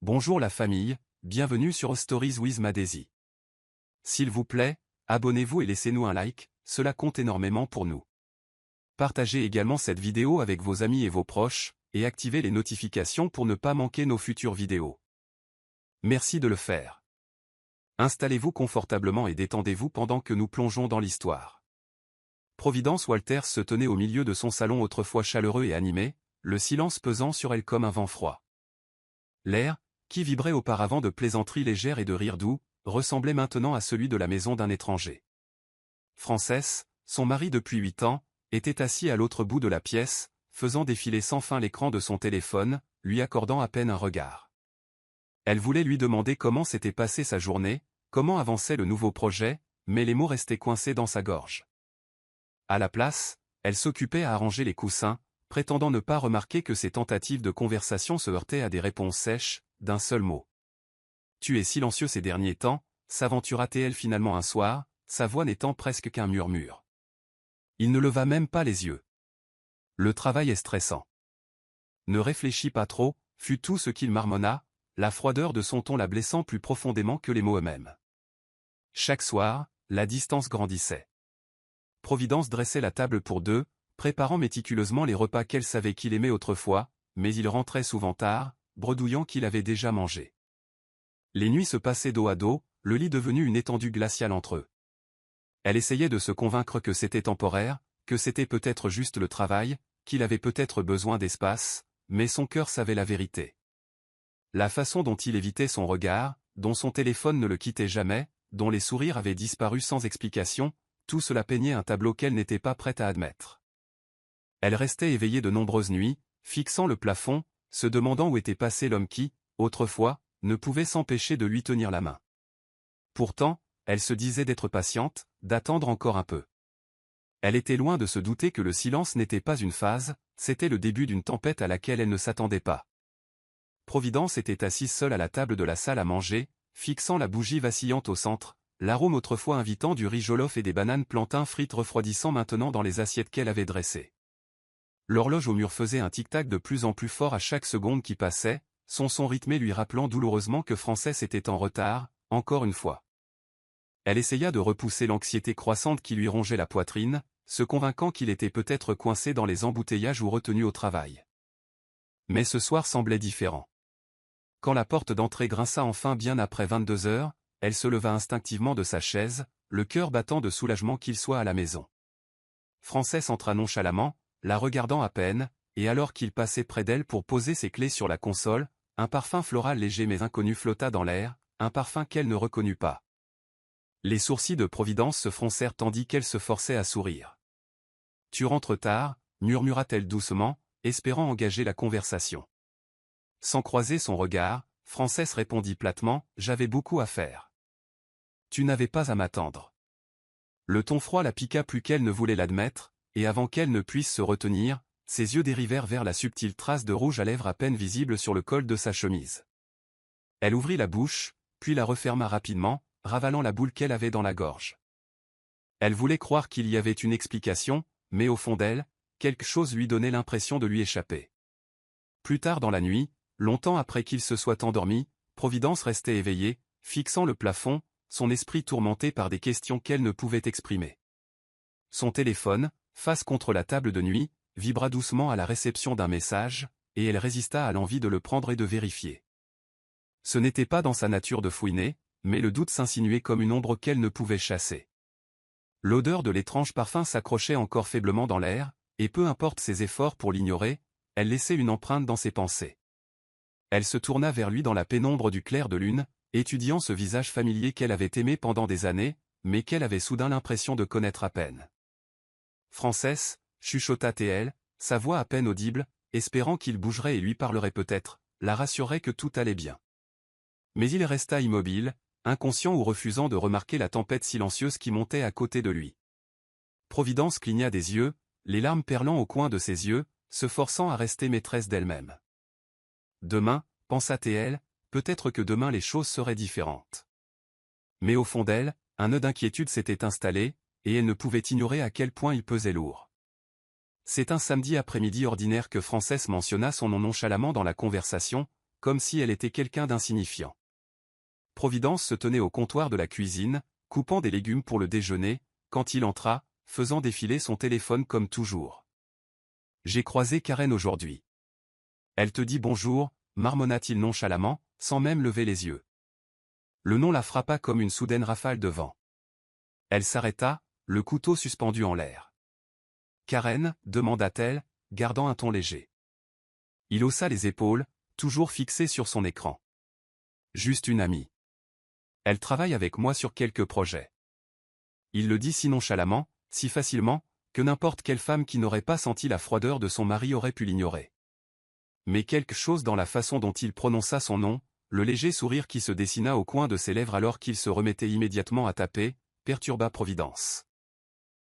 Bonjour la famille, bienvenue sur Stories with Madesi. S'il vous plaît, abonnez-vous et laissez-nous un like, cela compte énormément pour nous. Partagez également cette vidéo avec vos amis et vos proches, et activez les notifications pour ne pas manquer nos futures vidéos. Merci de le faire. Installez-vous confortablement et détendez-vous pendant que nous plongeons dans l'histoire. Providence Walters se tenait au milieu de son salon autrefois chaleureux et animé, le silence pesant sur elle comme un vent froid. L'air, qui vibrait auparavant de plaisanteries légères et de rires doux, ressemblait maintenant à celui de la maison d'un étranger. Frances, son mari depuis 8 ans, était assis à l'autre bout de la pièce, faisant défiler sans fin l'écran de son téléphone, lui accordant à peine un regard. Elle voulait lui demander comment s'était passée sa journée, comment avançait le nouveau projet, mais les mots restaient coincés dans sa gorge. À la place, elle s'occupait à arranger les coussins, prétendant ne pas remarquer que ses tentatives de conversation se heurtaient à des réponses sèches, d'un seul mot. « Tu es silencieux ces derniers temps », s'aventura-t-elle finalement un soir, sa voix n'étant presque qu'un murmure. Il ne leva même pas les yeux. Le travail est stressant. Ne réfléchis pas trop, fut tout ce qu'il marmonna, la froideur de son ton la blessant plus profondément que les mots eux-mêmes. Chaque soir, la distance grandissait. Providence dressait la table pour deux, préparant méticuleusement les repas qu'elle savait qu'il aimait autrefois, mais il rentrait souvent tard, bredouillant qu'il avait déjà mangé. Les nuits se passaient dos à dos, le lit devenu une étendue glaciale entre eux. Elle essayait de se convaincre que c'était temporaire, que c'était peut-être juste le travail, qu'il avait peut-être besoin d'espace, mais son cœur savait la vérité. La façon dont il évitait son regard, dont son téléphone ne le quittait jamais, dont les sourires avaient disparu sans explication, tout cela peignait un tableau qu'elle n'était pas prête à admettre. Elle restait éveillée de nombreuses nuits, fixant le plafond, se demandant où était passé l'homme qui, autrefois, ne pouvait s'empêcher de lui tenir la main. Pourtant, elle se disait d'être patiente, d'attendre encore un peu. Elle était loin de se douter que le silence n'était pas une phase, c'était le début d'une tempête à laquelle elle ne s'attendait pas. Providence était assise seule à la table de la salle à manger, fixant la bougie vacillante au centre, l'arôme autrefois invitant du riz jollof et des bananes plantains frites refroidissant maintenant dans les assiettes qu'elle avait dressées. L'horloge au mur faisait un tic-tac de plus en plus fort à chaque seconde qui passait, son son rythmé lui rappelant douloureusement que Frances était en retard, encore une fois. Elle essaya de repousser l'anxiété croissante qui lui rongeait la poitrine, se convainquant qu'il était peut-être coincé dans les embouteillages ou retenu au travail. Mais ce soir semblait différent. Quand la porte d'entrée grinça enfin bien après 22 heures, elle se leva instinctivement de sa chaise, le cœur battant de soulagement qu'il soit à la maison. Frances entra nonchalamment, la regardant à peine, et alors qu'il passait près d'elle pour poser ses clés sur la console, un parfum floral léger mais inconnu flotta dans l'air, un parfum qu'elle ne reconnut pas. Les sourcils de Providence se froncèrent tandis qu'elle se forçait à sourire. « Tu rentres tard » murmura-t-elle doucement, espérant engager la conversation. Sans croiser son regard, Frances répondit platement « J'avais beaucoup à faire. » « Tu n'avais pas à m'attendre. » Le ton froid la piqua plus qu'elle ne voulait l'admettre, et avant qu'elle ne puisse se retenir, ses yeux dérivèrent vers la subtile trace de rouge à lèvres à peine visible sur le col de sa chemise. Elle ouvrit la bouche, puis la referma rapidement, ravalant la boule qu'elle avait dans la gorge. Elle voulait croire qu'il y avait une explication, mais au fond d'elle, quelque chose lui donnait l'impression de lui échapper. Plus tard dans la nuit, longtemps après qu'il se soit endormi, Providence restait éveillée, fixant le plafond, son esprit tourmenté par des questions qu'elle ne pouvait exprimer. Son téléphone, face contre la table de nuit, vibra doucement à la réception d'un message, et elle résista à l'envie de le prendre et de vérifier. Ce n'était pas dans sa nature de fouiner, mais le doute s'insinuait comme une ombre qu'elle ne pouvait chasser. L'odeur de l'étrange parfum s'accrochait encore faiblement dans l'air, et peu importe ses efforts pour l'ignorer, elle laissait une empreinte dans ses pensées. Elle se tourna vers lui dans la pénombre du clair de lune, étudiant ce visage familier qu'elle avait aimé pendant des années, mais qu'elle avait soudain l'impression de connaître à peine. « Frances » chuchota-t-elle, sa voix à peine audible, espérant qu'il bougerait et lui parlerait peut-être, la rassurait que tout allait bien. Mais il resta immobile, inconscient ou refusant de remarquer la tempête silencieuse qui montait à côté de lui. Providence cligna des yeux, les larmes perlant au coin de ses yeux, se forçant à rester maîtresse d'elle-même. Demain, pensa-t-elle, peut-être que demain les choses seraient différentes. Mais au fond d'elle, un nœud d'inquiétude s'était installé, et elle ne pouvait ignorer à quel point il pesait lourd. C'est un samedi après-midi ordinaire que Frances mentionna son nom nonchalamment dans la conversation, comme si elle était quelqu'un d'insignifiant. Providence se tenait au comptoir de la cuisine, coupant des légumes pour le déjeuner, quand il entra, faisant défiler son téléphone comme toujours. « J'ai croisé Karen aujourd'hui. Elle te dit bonjour », marmonna-t-il nonchalamment, sans même lever les yeux. Le nom la frappa comme une soudaine rafale de vent. Elle s'arrêta, le couteau suspendu en l'air. « Karen » demanda-t-elle, gardant un ton léger. Il haussa les épaules, toujours fixé sur son écran. « Juste une amie. Elle travaille avec moi sur quelques projets. » Il le dit si nonchalamment, si facilement, que n'importe quelle femme qui n'aurait pas senti la froideur de son mari aurait pu l'ignorer. Mais quelque chose dans la façon dont il prononça son nom, le léger sourire qui se dessina au coin de ses lèvres alors qu'il se remettait immédiatement à taper, perturba Providence.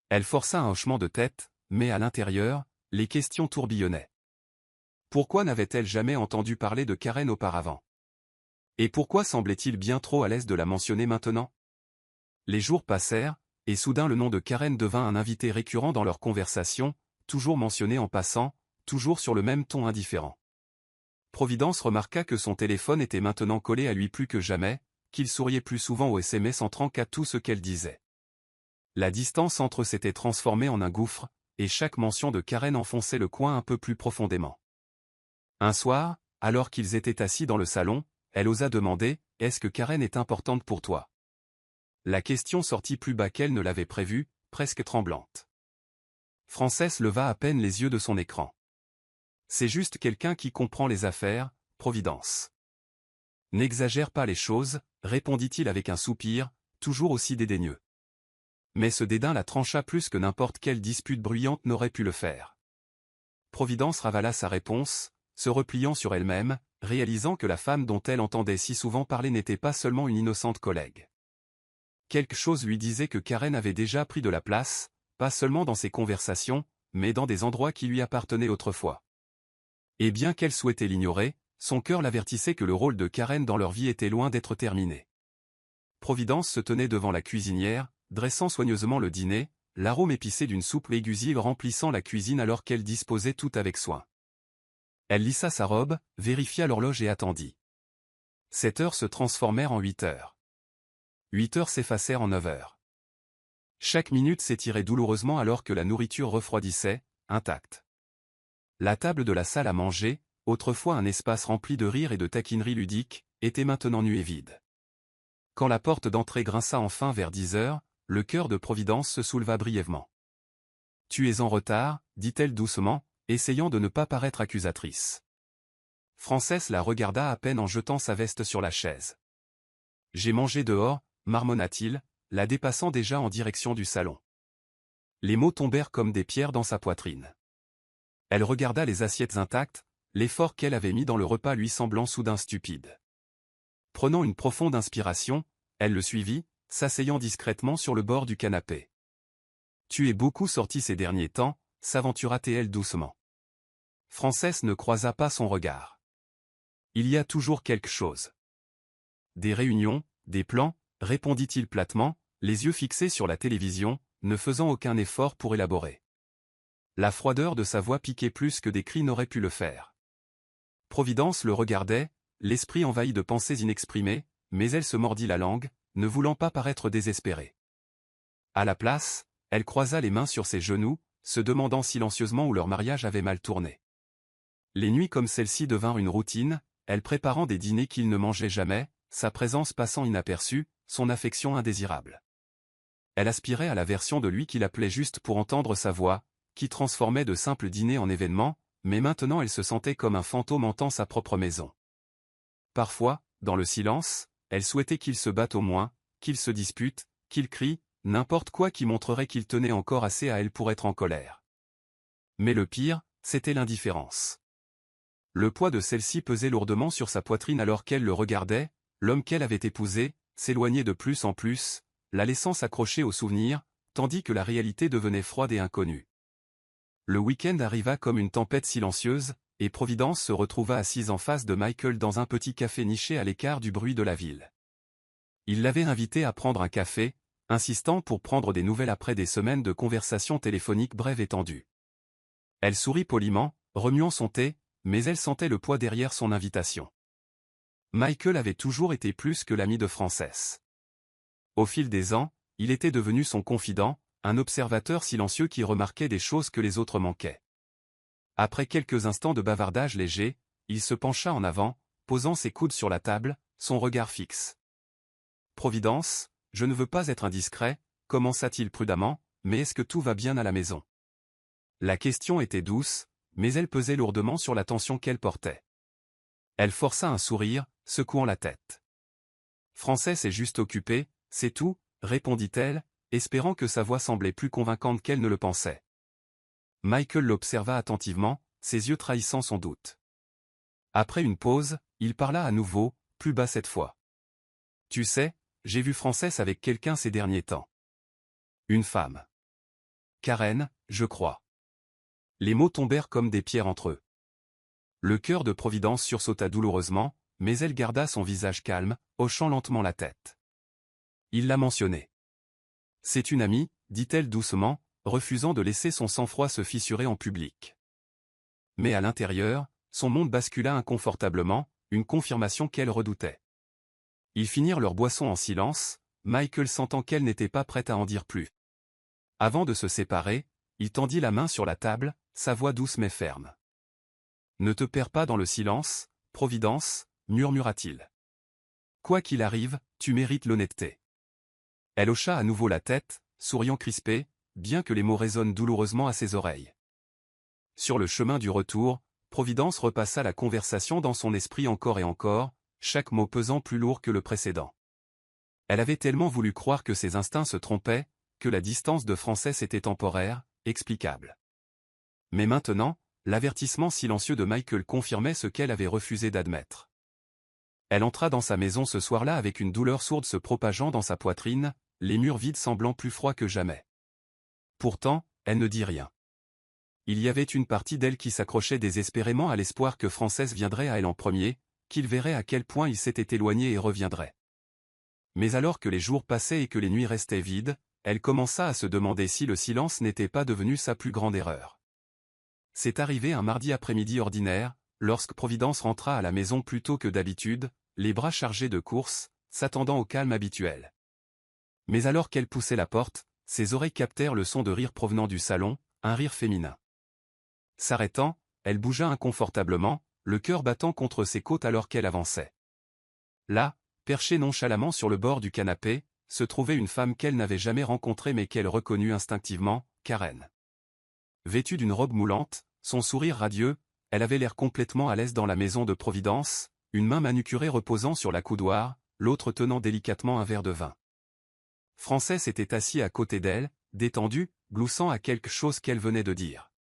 Elle força un hochement de tête, mais à l'intérieur, les questions tourbillonnaient. Pourquoi n'avait-elle jamais entendu parler de Karen auparavant? Et pourquoi semblait-il bien trop à l'aise de la mentionner maintenant? Les jours passèrent, et soudain le nom de Karen devint un invité récurrent dans leur conversation, toujours mentionné en passant, toujours sur le même ton indifférent. Providence remarqua que son téléphone était maintenant collé à lui plus que jamais, qu'il souriait plus souvent aux SMS entrant qu'à tout ce qu'elle disait. La distance entre eux s'était transformée en un gouffre, et chaque mention de Karen enfonçait le coin un peu plus profondément. Un soir, alors qu'ils étaient assis dans le salon, elle osa demander « Est-ce que Karen est importante pour toi ?» La question sortit plus bas qu'elle ne l'avait prévu, presque tremblante. Frances leva à peine les yeux de son écran. « C'est juste quelqu'un qui comprend les affaires, Providence. »« N'exagère pas les choses, » répondit-il avec un soupir, toujours aussi dédaigneux. Mais ce dédain la trancha plus que n'importe quelle dispute bruyante n'aurait pu le faire. Providence ravala sa réponse, se repliant sur elle-même, réalisant que la femme dont elle entendait si souvent parler n'était pas seulement une innocente collègue. Quelque chose lui disait que Karen avait déjà pris de la place, pas seulement dans ses conversations, mais dans des endroits qui lui appartenaient autrefois. Et bien qu'elle souhaitait l'ignorer, son cœur l'avertissait que le rôle de Karen dans leur vie était loin d'être terminé. Providence se tenait devant la cuisinière, dressant soigneusement le dîner, l'arôme épicé d'une soupe aiguisive remplissant la cuisine alors qu'elle disposait tout avec soin. Elle lissa sa robe, vérifia l'horloge et attendit. 7 heures se transformèrent en 8 heures. 8 heures s'effacèrent en 9 heures. Chaque minute s'étirait douloureusement alors que la nourriture refroidissait, intacte. La table de la salle à manger, autrefois un espace rempli de rires et de taquineries ludiques, était maintenant nue et vide. Quand la porte d'entrée grinça enfin vers 10 heures, le cœur de Providence se souleva brièvement. « Tu es en retard » dit-elle doucement, essayant de ne pas paraître accusatrice. Frances la regarda à peine en jetant sa veste sur la chaise. « J'ai mangé dehors » marmonna-t-il, la dépassant déjà en direction du salon. Les mots tombèrent comme des pierres dans sa poitrine. Elle regarda les assiettes intactes, l'effort qu'elle avait mis dans le repas lui semblant soudain stupide. Prenant une profonde inspiration, elle le suivit, s'asseyant discrètement sur le bord du canapé. « Tu es beaucoup sorti ces derniers temps » s'aventura-t-elle doucement. Frances ne croisa pas son regard. « Il y a toujours quelque chose. »« Des réunions, des plans » répondit-il platement, les yeux fixés sur la télévision, ne faisant aucun effort pour élaborer. La froideur de sa voix piquait plus que des cris n'auraient pu le faire. Providence le regardait, l'esprit envahi de pensées inexprimées, mais elle se mordit la langue, ne voulant pas paraître désespérée. À la place, elle croisa les mains sur ses genoux, se demandant silencieusement où leur mariage avait mal tourné. Les nuits comme celle-ci devinrent une routine, elle préparant des dîners qu'il ne mangeait jamais, sa présence passant inaperçue, son affection indésirable. Elle aspirait à la version de lui qu'il appelait juste pour entendre sa voix, qui transformait de simples dîners en événements, mais maintenant elle se sentait comme un fantôme hantant sa propre maison. Parfois, dans le silence, elle souhaitait qu'il se batte au moins, qu'il se dispute, qu'il crie, n'importe quoi qui montrerait qu'il tenait encore assez à elle pour être en colère. Mais le pire, c'était l'indifférence. Le poids de celle-ci pesait lourdement sur sa poitrine alors qu'elle le regardait, l'homme qu'elle avait épousé, s'éloignait de plus en plus, la laissant s'accrocher aux souvenirs, tandis que la réalité devenait froide et inconnue. Le week-end arriva comme une tempête silencieuse, et Providence se retrouva assise en face de Michael dans un petit café niché à l'écart du bruit de la ville. Il l'avait invitée à prendre un café, insistant pour prendre des nouvelles après des semaines de conversations téléphoniques brèves et tendues. Elle sourit poliment, remuant son thé, mais elle sentait le poids derrière son invitation. Michael avait toujours été plus que l'ami de Frances. Au fil des ans, il était devenu son confident, un observateur silencieux qui remarquait des choses que les autres manquaient. Après quelques instants de bavardage léger, il se pencha en avant, posant ses coudes sur la table, son regard fixe. « Providence, je ne veux pas être indiscret », commença-t-il prudemment, « mais est-ce que tout va bien à la maison ?» La question était douce, mais elle pesait lourdement sur l'attention qu'elle portait. Elle força un sourire, secouant la tête. « Frances est juste occupée, c'est tout, » répondit-elle, espérant que sa voix semblait plus convaincante qu'elle ne le pensait. Michael l'observa attentivement, ses yeux trahissant son doute. Après une pause, il parla à nouveau, plus bas cette fois. « Tu sais, j'ai vu Frances avec quelqu'un ces derniers temps. Une femme. Karen, je crois. » Les mots tombèrent comme des pierres entre eux. Le cœur de Providence sursauta douloureusement, mais elle garda son visage calme, hochant lentement la tête. Il l'a mentionné. « C'est une amie, » dit-elle doucement, refusant de laisser son sang-froid se fissurer en public. Mais à l'intérieur, son monde bascula inconfortablement, une confirmation qu'elle redoutait. Ils finirent leur boisson en silence, Michael sentant qu'elle n'était pas prête à en dire plus. Avant de se séparer, il tendit la main sur la table, sa voix douce mais ferme. « Ne te perds pas dans le silence, Providence, » murmura-t-il. « Quoi qu'il arrive, tu mérites l'honnêteté. » Elle hocha à nouveau la tête, souriant crispé, bien que les mots résonnent douloureusement à ses oreilles. Sur le chemin du retour, Providence repassa la conversation dans son esprit encore et encore, chaque mot pesant plus lourd que le précédent. Elle avait tellement voulu croire que ses instincts se trompaient, que la distance de Frances était temporaire, explicable. Mais maintenant, l'avertissement silencieux de Michael confirmait ce qu'elle avait refusé d'admettre. Elle entra dans sa maison ce soir-là avec une douleur sourde se propageant dans sa poitrine, les murs vides semblant plus froids que jamais. Pourtant, elle ne dit rien. Il y avait une partie d'elle qui s'accrochait désespérément à l'espoir que Frances viendrait à elle en premier, qu'il verrait à quel point il s'était éloigné et reviendrait. Mais alors que les jours passaient et que les nuits restaient vides, elle commença à se demander si le silence n'était pas devenu sa plus grande erreur. C'est arrivé un mardi après-midi ordinaire, lorsque Providence rentra à la maison plus tôt que d'habitude, les bras chargés de courses, s'attendant au calme habituel. Mais alors qu'elle poussait la porte, ses oreilles captèrent le son de rire provenant du salon, un rire féminin. S'arrêtant, elle bougea inconfortablement, le cœur battant contre ses côtes alors qu'elle avançait. Là, perchée nonchalamment sur le bord du canapé, se trouvait une femme qu'elle n'avait jamais rencontrée mais qu'elle reconnut instinctivement, Karen. Vêtue d'une robe moulante, son sourire radieux, elle avait l'air complètement à l'aise dans la maison de Providence, une main manucurée reposant sur la coudoir, l'autre tenant délicatement un verre de vin. Frances était assis à côté d'elle, détendu, gloussant à quelque chose qu'elle venait de dire.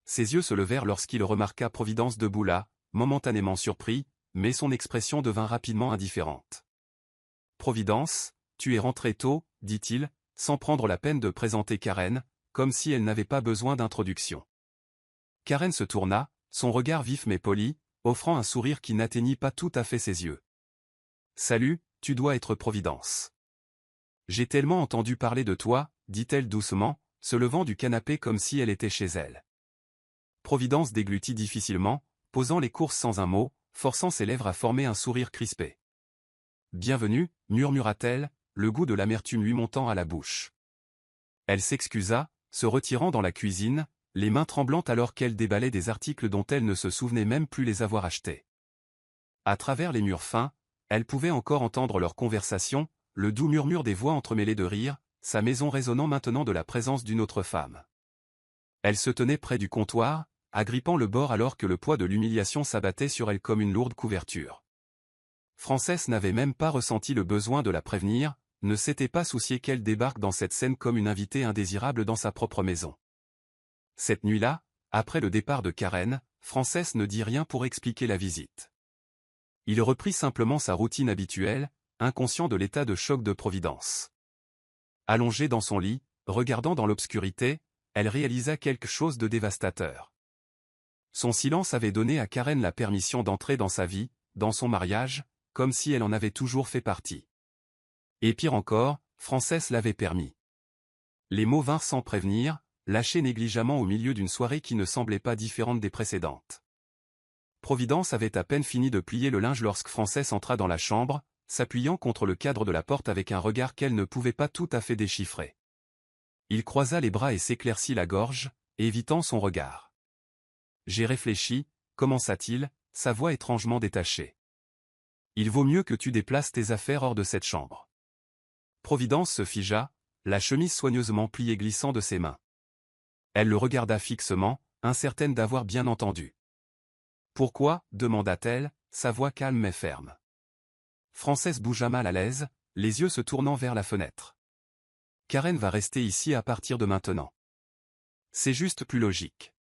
Ses yeux se levèrent lorsqu'il remarqua Providence debout là, momentanément surpris, mais son expression devint rapidement indifférente. « Providence, tu es rentrée tôt, » dit-il, sans prendre la peine de présenter Karen, comme si elle n'avait pas besoin d'introduction. Karen se tourna, son regard vif mais poli, offrant un sourire qui n'atteignit pas tout à fait ses yeux. « Salut, tu dois être Providence. J'ai tellement entendu parler de toi, » dit-elle doucement, se levant du canapé comme si elle était chez elle. Providence déglutit difficilement, posant les courses sans un mot, forçant ses lèvres à former un sourire crispé. « Bienvenue, » murmura-t-elle, le goût de l'amertume lui montant à la bouche. Elle s'excusa, se retirant dans la cuisine, les mains tremblantes alors qu'elle déballait des articles dont elle ne se souvenait même plus les avoir achetés. À travers les murs fins, elle pouvait encore entendre leur conversation, le doux murmure des voix entremêlées de rire, sa maison résonnant maintenant de la présence d'une autre femme. Elle se tenait près du comptoir, agrippant le bord alors que le poids de l'humiliation s'abattait sur elle comme une lourde couverture. Frances n'avait même pas ressenti le besoin de la prévenir, ne s'était pas soucié qu'elle débarque dans cette scène comme une invitée indésirable dans sa propre maison. Cette nuit-là, après le départ de Karen, Frances ne dit rien pour expliquer la visite. Il reprit simplement sa routine habituelle, inconscient de l'état de choc de Providence. Allongée dans son lit, regardant dans l'obscurité, elle réalisa quelque chose de dévastateur. Son silence avait donné à Karen la permission d'entrer dans sa vie, dans son mariage, comme si elle en avait toujours fait partie. Et pire encore, Frances l'avait permis. Les mots vinrent sans prévenir, lâchés négligemment au milieu d'une soirée qui ne semblait pas différente des précédentes. Providence avait à peine fini de plier le linge lorsque Frances entra dans la chambre, s'appuyant contre le cadre de la porte avec un regard qu'elle ne pouvait pas tout à fait déchiffrer. Il croisa les bras et s'éclaircit la gorge, évitant son regard. « J'ai réfléchi », commença-t-il, sa voix étrangement détachée. « Il vaut mieux que tu déplaces tes affaires hors de cette chambre. » Providence se figea, la chemise soigneusement pliée glissant de ses mains. Elle le regarda fixement, incertaine d'avoir bien entendu. « Pourquoi » demanda-t-elle, sa voix calme mais ferme. Frances bougea mal à l'aise, les yeux se tournant vers la fenêtre. « Karen va rester ici à partir de maintenant. C'est juste plus logique. »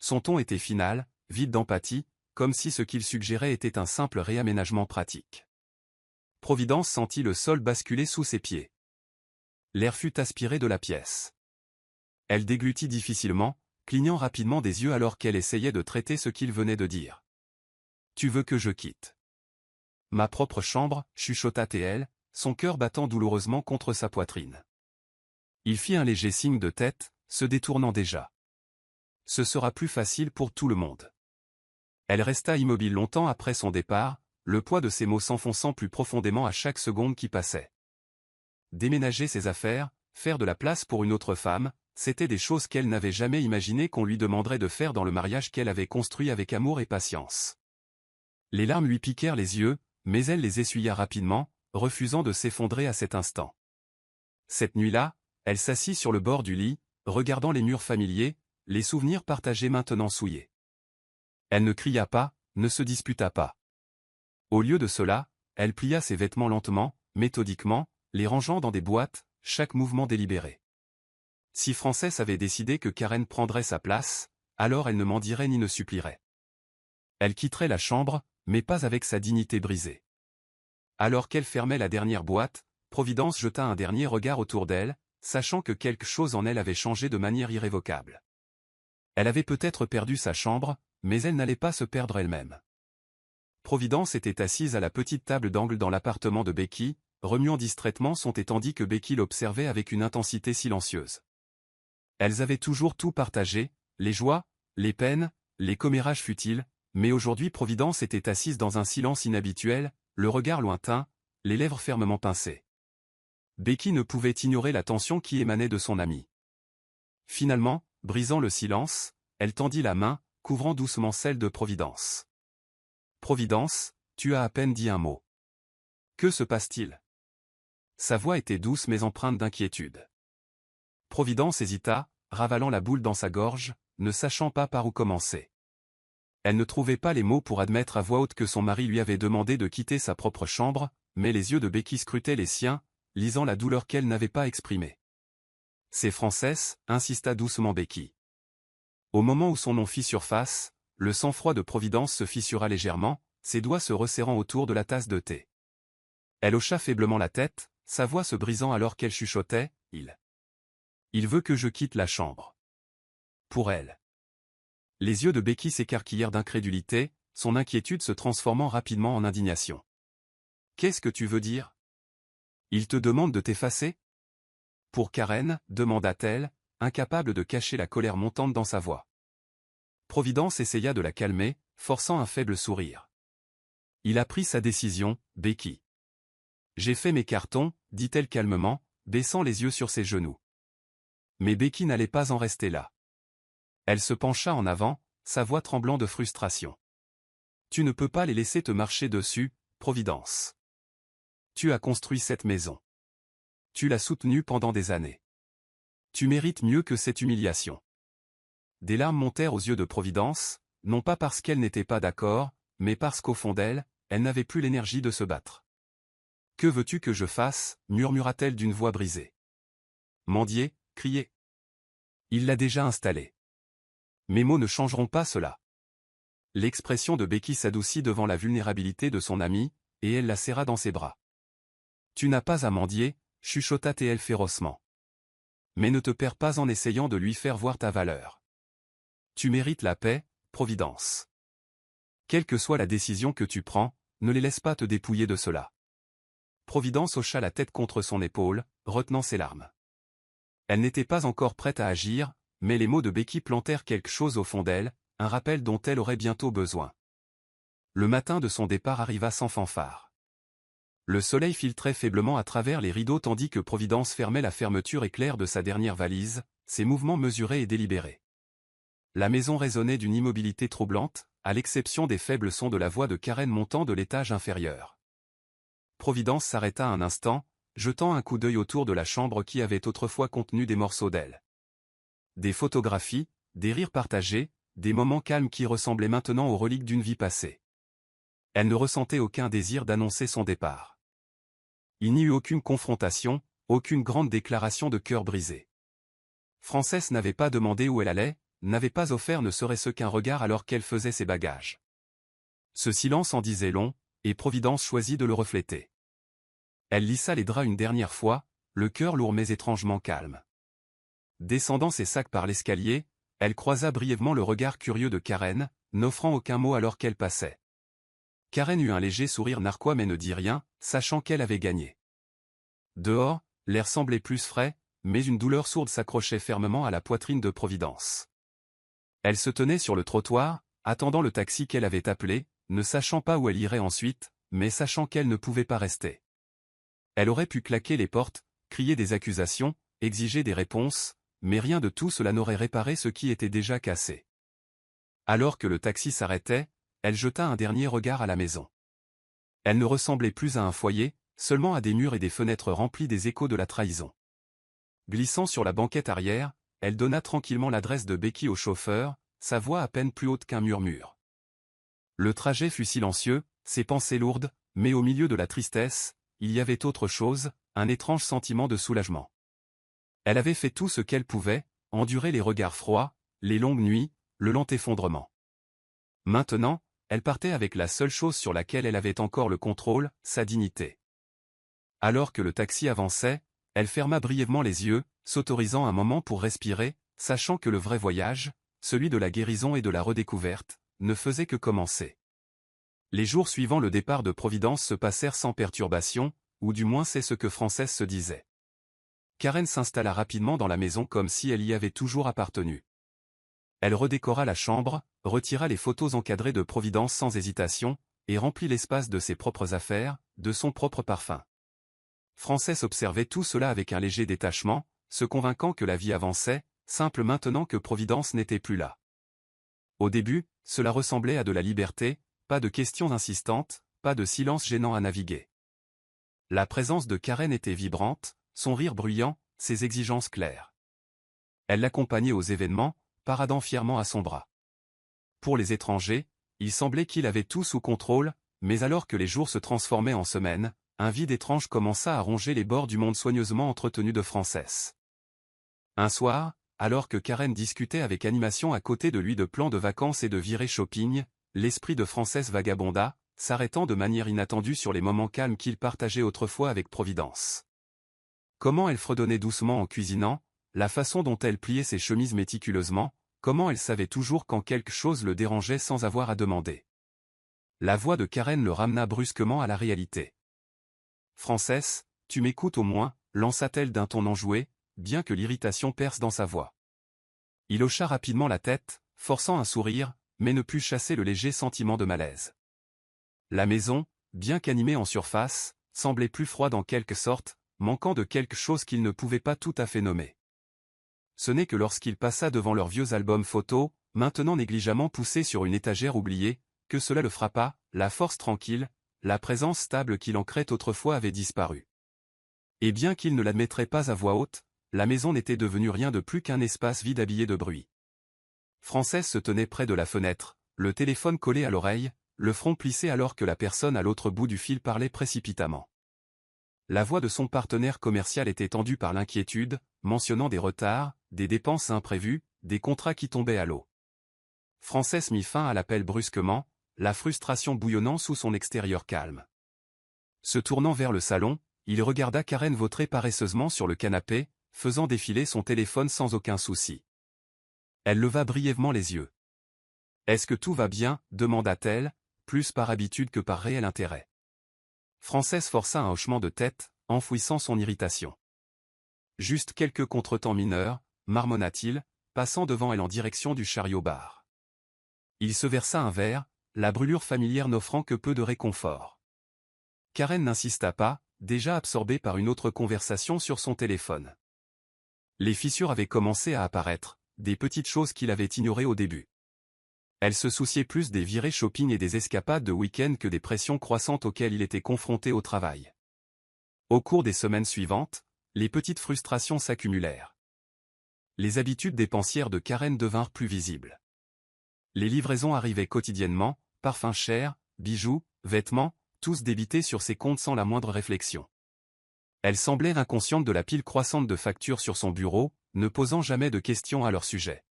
Son ton était final, vide d'empathie, comme si ce qu'il suggérait était un simple réaménagement pratique. Providence sentit le sol basculer sous ses pieds. L'air fut aspiré de la pièce. Elle déglutit difficilement, clignant rapidement des yeux alors qu'elle essayait de traiter ce qu'il venait de dire. « Tu veux que je quitte ? » « Ma propre chambre, » chuchota-t-elle, son cœur battant douloureusement contre sa poitrine. Il fit un léger signe de tête, se détournant déjà. « Ce sera plus facile pour tout le monde. » Elle resta immobile longtemps après son départ, le poids de ses mots s'enfonçant plus profondément à chaque seconde qui passait. Déménager ses affaires, faire de la place pour une autre femme, c'étaient des choses qu'elle n'avait jamais imaginé qu'on lui demanderait de faire dans le mariage qu'elle avait construit avec amour et patience. Les larmes lui piquèrent les yeux, mais elle les essuya rapidement, refusant de s'effondrer à cet instant. Cette nuit-là, elle s'assit sur le bord du lit, regardant les murs familiers, les souvenirs partagés maintenant souillés. Elle ne cria pas, ne se disputa pas. Au lieu de cela, elle plia ses vêtements lentement, méthodiquement, les rangeant dans des boîtes, chaque mouvement délibéré. Si Frances avait décidé que Karen prendrait sa place, alors elle ne mendirait ni ne supplierait. Elle quitterait la chambre, mais pas avec sa dignité brisée. Alors qu'elle fermait la dernière boîte, Providence jeta un dernier regard autour d'elle, sachant que quelque chose en elle avait changé de manière irrévocable. Elle avait peut-être perdu sa chambre, mais elle n'allait pas se perdre elle-même. Providence était assise à la petite table d'angle dans l'appartement de Becky, remuant distraitement son thé tandis que Becky l'observait avec une intensité silencieuse. Elles avaient toujours tout partagé, les joies, les peines, les commérages futiles, mais aujourd'hui Providence était assise dans un silence inhabituel, le regard lointain, les lèvres fermement pincées. Becky ne pouvait ignorer la tension qui émanait de son amie. Finalement, brisant le silence, elle tendit la main, couvrant doucement celle de Providence. « Providence, tu as à peine dit un mot. Que se passe-t-il » Sa voix était douce mais empreinte d'inquiétude. Providence hésita, ravalant la boule dans sa gorge, ne sachant pas par où commencer. Elle ne trouvait pas les mots pour admettre à voix haute que son mari lui avait demandé de quitter sa propre chambre, mais les yeux de Becky scrutaient les siens, lisant la douleur qu'elle n'avait pas exprimée. « C'est Frances » insista doucement Becky. Au moment où son nom fit surface, le sang-froid de Providence se fissura légèrement, ses doigts se resserrant autour de la tasse de thé. Elle hocha faiblement la tête, sa voix se brisant alors qu'elle chuchotait, « Il veut que je quitte la chambre. » Pour elle. Les yeux de Becky s'écarquillèrent d'incrédulité, son inquiétude se transformant rapidement en indignation. « Qu'est-ce que tu veux dire ? Il te demande de t'effacer ? » Pour Karen, demanda-t-elle, incapable de cacher la colère montante dans sa voix. Providence essaya de la calmer, forçant un faible sourire. « Il a pris sa décision, Becky. »« J'ai fait mes cartons, » dit-elle calmement, baissant les yeux sur ses genoux. Mais Becky n'allait pas en rester là. Elle se pencha en avant, sa voix tremblant de frustration. « Tu ne peux pas les laisser te marcher dessus, Providence. Tu as construit cette maison. Tu l'as soutenue pendant des années. Tu mérites mieux que cette humiliation. » Des larmes montèrent aux yeux de Providence, non pas parce qu'elle n'était pas d'accord, mais parce qu'au fond d'elle, elle n'avait plus l'énergie de se battre. « Que veux-tu que je fasse » murmura-t-elle d'une voix brisée. « Mendier, crier. Il l'a déjà installé. Mes mots ne changeront pas cela. » L'expression de Becky s'adoucit devant la vulnérabilité de son amie, et elle la serra dans ses bras. « Tu n'as pas à mendier » chuchota-t-elle férocement. « Mais ne te perds pas en essayant de lui faire voir ta valeur. Tu mérites la paix, Providence. Quelle que soit la décision que tu prends, ne les laisse pas te dépouiller de cela. » Providence hocha la tête contre son épaule, retenant ses larmes. Elle n'était pas encore prête à agir, mais les mots de Becky plantèrent quelque chose au fond d'elle, un rappel dont elle aurait bientôt besoin. Le matin de son départ arriva sans fanfare. Le soleil filtrait faiblement à travers les rideaux tandis que Providence fermait la fermeture éclair de sa dernière valise, ses mouvements mesurés et délibérés. La maison résonnait d'une immobilité troublante, à l'exception des faibles sons de la voix de Karen montant de l'étage inférieur. Providence s'arrêta un instant, jetant un coup d'œil autour de la chambre qui avait autrefois contenu des morceaux d'elle. Des photographies, des rires partagés, des moments calmes qui ressemblaient maintenant aux reliques d'une vie passée. Elle ne ressentait aucun désir d'annoncer son départ. Il n'y eut aucune confrontation, aucune grande déclaration de cœur brisé. Frances n'avait pas demandé où elle allait, n'avait pas offert ne serait-ce qu'un regard alors qu'elle faisait ses bagages. Ce silence en disait long, et Providence choisit de le refléter. Elle lissa les draps une dernière fois, le cœur lourd mais étrangement calme. Descendant ses sacs par l'escalier, elle croisa brièvement le regard curieux de Karen, n'offrant aucun mot alors qu'elle passait. Karen eut un léger sourire narquois mais ne dit rien, sachant qu'elle avait gagné. Dehors, l'air semblait plus frais, mais une douleur sourde s'accrochait fermement à la poitrine de Providence. Elle se tenait sur le trottoir, attendant le taxi qu'elle avait appelé, ne sachant pas où elle irait ensuite, mais sachant qu'elle ne pouvait pas rester. Elle aurait pu claquer les portes, crier des accusations, exiger des réponses, mais rien de tout cela n'aurait réparé ce qui était déjà cassé. Alors que le taxi s'arrêtait, elle jeta un dernier regard à la maison. Elle ne ressemblait plus à un foyer, seulement à des murs et des fenêtres remplies des échos de la trahison. Glissant sur la banquette arrière, elle donna tranquillement l'adresse de Becky au chauffeur, sa voix à peine plus haute qu'un murmure. Le trajet fut silencieux, ses pensées lourdes, mais au milieu de la tristesse, il y avait autre chose, un étrange sentiment de soulagement. Elle avait fait tout ce qu'elle pouvait, endurer les regards froids, les longues nuits, le lent effondrement. Maintenant, elle partait avec la seule chose sur laquelle elle avait encore le contrôle, sa dignité. Alors que le taxi avançait, elle ferma brièvement les yeux, s'autorisant un moment pour respirer, sachant que le vrai voyage, celui de la guérison et de la redécouverte, ne faisait que commencer. Les jours suivant le départ de Providence se passèrent sans perturbation, ou du moins c'est ce que Frances se disait. Karen s'installa rapidement dans la maison comme si elle y avait toujours appartenu. Elle redécora la chambre, retira les photos encadrées de Providence sans hésitation, et remplit l'espace de ses propres affaires, de son propre parfum. Frances observait tout cela avec un léger détachement, se convainquant que la vie avançait, simple maintenant que Providence n'était plus là. Au début, cela ressemblait à de la liberté, pas de questions insistantes, pas de silence gênant à naviguer. La présence de Karen était vibrante, son rire bruyant, ses exigences claires. Elle l'accompagnait aux événements, paradant fièrement à son bras. Pour les étrangers, il semblait qu'il avait tout sous contrôle, mais alors que les jours se transformaient en semaines, un vide étrange commença à ronger les bords du monde soigneusement entretenu de Frances. Un soir, alors que Karen discutait avec animation à côté de lui de plans de vacances et de virées shopping, l'esprit de Frances vagabonda, s'arrêtant de manière inattendue sur les moments calmes qu'il partageait autrefois avec Providence. Comment elle fredonnait doucement en cuisinant, la façon dont elle pliait ses chemises méticuleusement, comment elle savait toujours quand quelque chose le dérangeait sans avoir à demander. La voix de Karen le ramena brusquement à la réalité. « Frances, tu m'écoutes au moins » lança-t-elle d'un ton enjoué, bien que l'irritation perce dans sa voix. Il hocha rapidement la tête, forçant un sourire, mais ne put chasser le léger sentiment de malaise. La maison, bien qu'animée en surface, semblait plus froide en quelque sorte, manquant de quelque chose qu'il ne pouvait pas tout à fait nommer. Ce n'est que lorsqu'il passa devant leurs vieux albums photos, maintenant négligemment poussés sur une étagère oubliée, que cela le frappa, la force tranquille, la présence stable qu'il ancrait autrefois avait disparu. Et bien qu'il ne l'admettrait pas à voix haute, la maison n'était devenue rien de plus qu'un espace vide habillé de bruit. Frances se tenait près de la fenêtre, le téléphone collé à l'oreille, le front plissé alors que la personne à l'autre bout du fil parlait précipitamment. La voix de son partenaire commercial était tendue par l'inquiétude, mentionnant des retards, des dépenses imprévues, des contrats qui tombaient à l'eau. Frances mit fin à l'appel brusquement, la frustration bouillonnant sous son extérieur calme. Se tournant vers le salon, il regarda Karen vautrer paresseusement sur le canapé, faisant défiler son téléphone sans aucun souci. Elle leva brièvement les yeux. « Est-ce que tout va bien ?» demanda-t-elle, plus par habitude que par réel intérêt. Frances força un hochement de tête, enfouissant son irritation. « Juste quelques contretemps mineurs » marmonna-t-il, passant devant elle en direction du chariot-bar. Il se versa un verre, la brûlure familière n'offrant que peu de réconfort. Karen n'insista pas, déjà absorbée par une autre conversation sur son téléphone. Les fissures avaient commencé à apparaître, des petites choses qu'il avait ignorées au début. Elle se souciait plus des virées shopping et des escapades de week-end que des pressions croissantes auxquelles il était confronté au travail. Au cours des semaines suivantes, les petites frustrations s'accumulèrent. Les habitudes dépensières de Karen devinrent plus visibles. Les livraisons arrivaient quotidiennement, parfums chers, bijoux, vêtements, tous débités sur ses comptes sans la moindre réflexion. Elle semblait inconsciente de la pile croissante de factures sur son bureau, ne posant jamais de questions à leur sujet.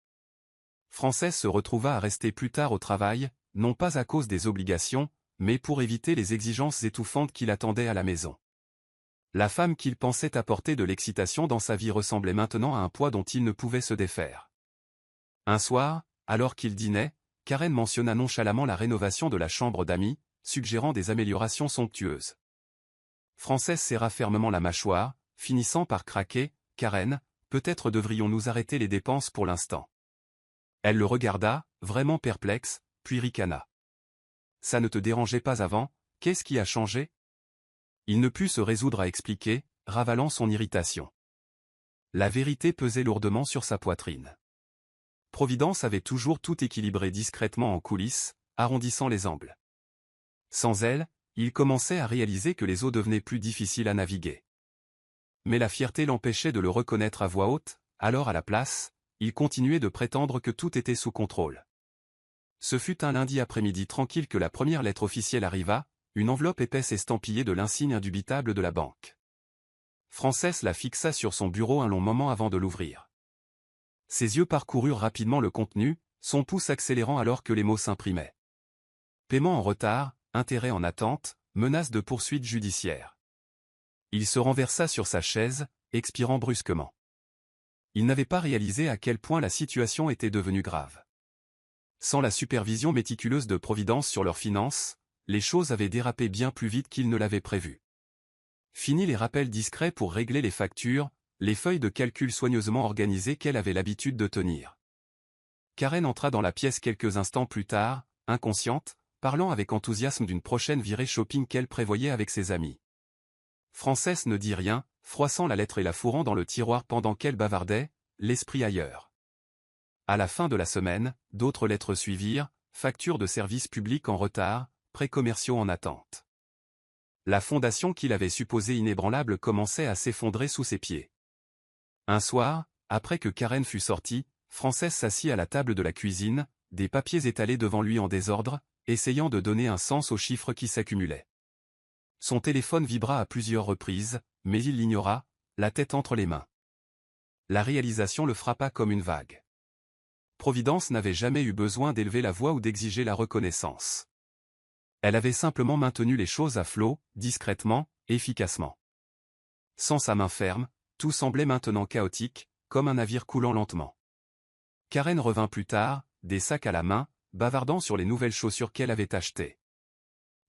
Frances se retrouva à rester plus tard au travail, non pas à cause des obligations, mais pour éviter les exigences étouffantes qui l'attendaient à la maison. La femme qu'il pensait apporter de l'excitation dans sa vie ressemblait maintenant à un poids dont il ne pouvait se défaire. Un soir, alors qu'il dînait, Karen mentionna nonchalamment la rénovation de la chambre d'amis, suggérant des améliorations somptueuses. Frances serra fermement la mâchoire, finissant par craquer. « Karen, peut-être devrions-nous arrêter les dépenses pour l'instant. » Elle le regarda, vraiment perplexe, puis ricana. « Ça ne te dérangeait pas avant, qu'est-ce qui a changé ?» Il ne put se résoudre à expliquer, ravalant son irritation. La vérité pesait lourdement sur sa poitrine. Providence avait toujours tout équilibré discrètement en coulisses, arrondissant les angles. Sans elle, il commençait à réaliser que les eaux devenaient plus difficiles à naviguer. Mais la fierté l'empêchait de le reconnaître à voix haute, alors à la place, il continuait de prétendre que tout était sous contrôle. Ce fut un lundi après-midi tranquille que la première lettre officielle arriva, une enveloppe épaisse estampillée de l'insigne indubitable de la banque. Frances la fixa sur son bureau un long moment avant de l'ouvrir. Ses yeux parcoururent rapidement le contenu, son pouce accélérant alors que les mots s'imprimaient. Paiement en retard, intérêt en attente, menace de poursuite judiciaire. Il se renversa sur sa chaise, expirant brusquement. Il n'avait pas réalisé à quel point la situation était devenue grave. Sans la supervision méticuleuse de Providence sur leurs finances, les choses avaient dérapé bien plus vite qu'il ne l'avait prévu. Fini les rappels discrets pour régler les factures, les feuilles de calcul soigneusement organisées qu'elle avait l'habitude de tenir. Karen entra dans la pièce quelques instants plus tard, inconsciente, parlant avec enthousiasme d'une prochaine virée shopping qu'elle prévoyait avec ses amis. Frances ne dit rien, froissant la lettre et la fourrant dans le tiroir pendant qu'elle bavardait, l'esprit ailleurs. À la fin de la semaine, d'autres lettres suivirent, factures de services publics en retard, prêts commerciaux en attente. La fondation qu'il avait supposée inébranlable commençait à s'effondrer sous ses pieds. Un soir, après que Karen fut sortie, Frances s'assit à la table de la cuisine, des papiers étalés devant lui en désordre, essayant de donner un sens aux chiffres qui s'accumulaient. Son téléphone vibra à plusieurs reprises, mais il l'ignora, la tête entre les mains. La réalisation le frappa comme une vague. Providence n'avait jamais eu besoin d'élever la voix ou d'exiger la reconnaissance. Elle avait simplement maintenu les choses à flot, discrètement, efficacement. Sans sa main ferme, tout semblait maintenant chaotique, comme un navire coulant lentement. Karen revint plus tard, des sacs à la main, bavardant sur les nouvelles chaussures qu'elle avait achetées.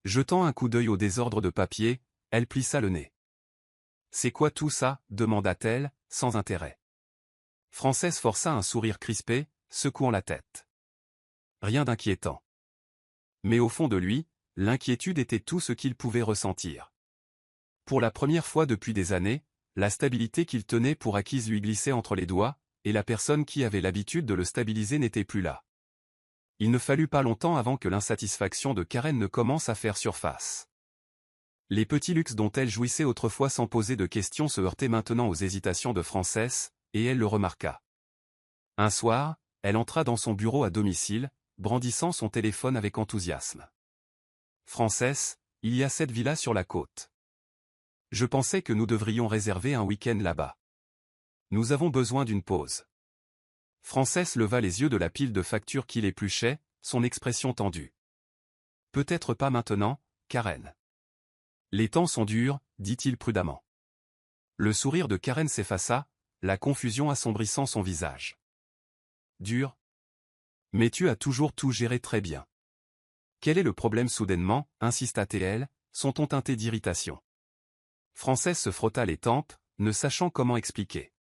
Jetant un coup d'œil au désordre de papier, elle plissa le nez. « C'est quoi tout ça » demanda-t-elle, sans intérêt. Frances força un sourire crispé, secouant la tête. Rien d'inquiétant. Mais au fond de lui, l'inquiétude était tout ce qu'il pouvait ressentir. Pour la première fois depuis des années, la stabilité qu'il tenait pour acquise lui glissait entre les doigts, et la personne qui avait l'habitude de le stabiliser n'était plus là. Il ne fallut pas longtemps avant que l'insatisfaction de Karen ne commence à faire surface. Les petits luxes dont elle jouissait autrefois sans poser de questions se heurtaient maintenant aux hésitations de Frances, et elle le remarqua. Un soir, elle entra dans son bureau à domicile, brandissant son téléphone avec enthousiasme. « Frances, il y a cette villa sur la côte. Je pensais que nous devrions réserver un week-end là-bas. Nous avons besoin d'une pause. » Frances leva les yeux de la pile de factures qui l'épluchait, son expression tendue. « Peut-être pas maintenant, Karen. »« Les temps sont durs, dit-il prudemment. » Le sourire de Karen s'effaça, la confusion assombrissant son visage. « Dur ? Mais tu as toujours tout géré très bien. » « Quel est le problème soudainement » insista-t-elle, son ton teinté d'irritation. Frances se frotta les tempes, ne sachant comment expliquer.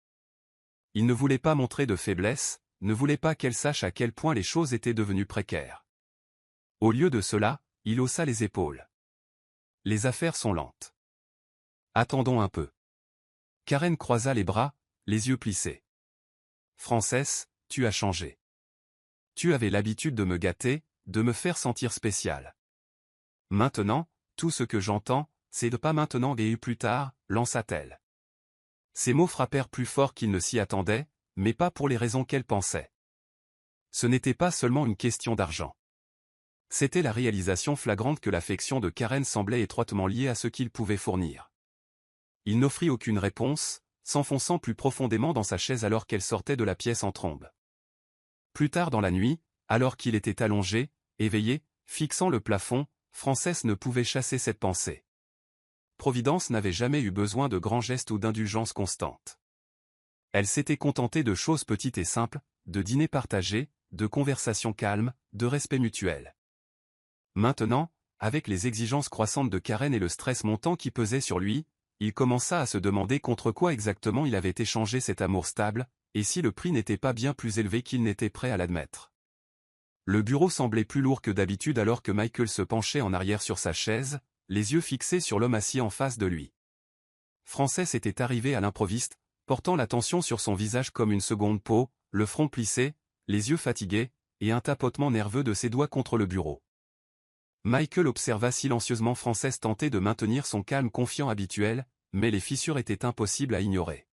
Il ne voulait pas montrer de faiblesse, ne voulait pas qu'elle sache à quel point les choses étaient devenues précaires. Au lieu de cela, il haussa les épaules. Les affaires sont lentes. Attendons un peu. Karen croisa les bras, les yeux plissés. Frances, tu as changé. Tu avais l'habitude de me gâter, de me faire sentir spécial. Maintenant, tout ce que j'entends, c'est de pas maintenant et plus tard, lança-t-elle. Ces mots frappèrent plus fort qu'il ne s'y attendait, mais pas pour les raisons qu'elle pensait. Ce n'était pas seulement une question d'argent. C'était la réalisation flagrante que l'affection de Karen semblait étroitement liée à ce qu'il pouvait fournir. Il n'offrit aucune réponse, s'enfonçant plus profondément dans sa chaise alors qu'elle sortait de la pièce en trombe. Plus tard dans la nuit, alors qu'il était allongé, éveillé, fixant le plafond, Frances ne pouvait chasser cette pensée. Providence n'avait jamais eu besoin de grands gestes ou d'indulgence constante. Elle s'était contentée de choses petites et simples, de dîners partagés, de conversations calmes, de respect mutuel. Maintenant, avec les exigences croissantes de Karen et le stress montant qui pesait sur lui, il commença à se demander contre quoi exactement il avait échangé cet amour stable, et si le prix n'était pas bien plus élevé qu'il n'était prêt à l'admettre. Le bureau semblait plus lourd que d'habitude alors que Michael se penchait en arrière sur sa chaise, les yeux fixés sur l'homme assis en face de lui. Frances était arrivée à l'improviste, portant l'attention sur son visage comme une seconde peau, le front plissé, les yeux fatigués, et un tapotement nerveux de ses doigts contre le bureau. Michael observa silencieusement Frances tenter de maintenir son calme confiant habituel, mais les fissures étaient impossibles à ignorer.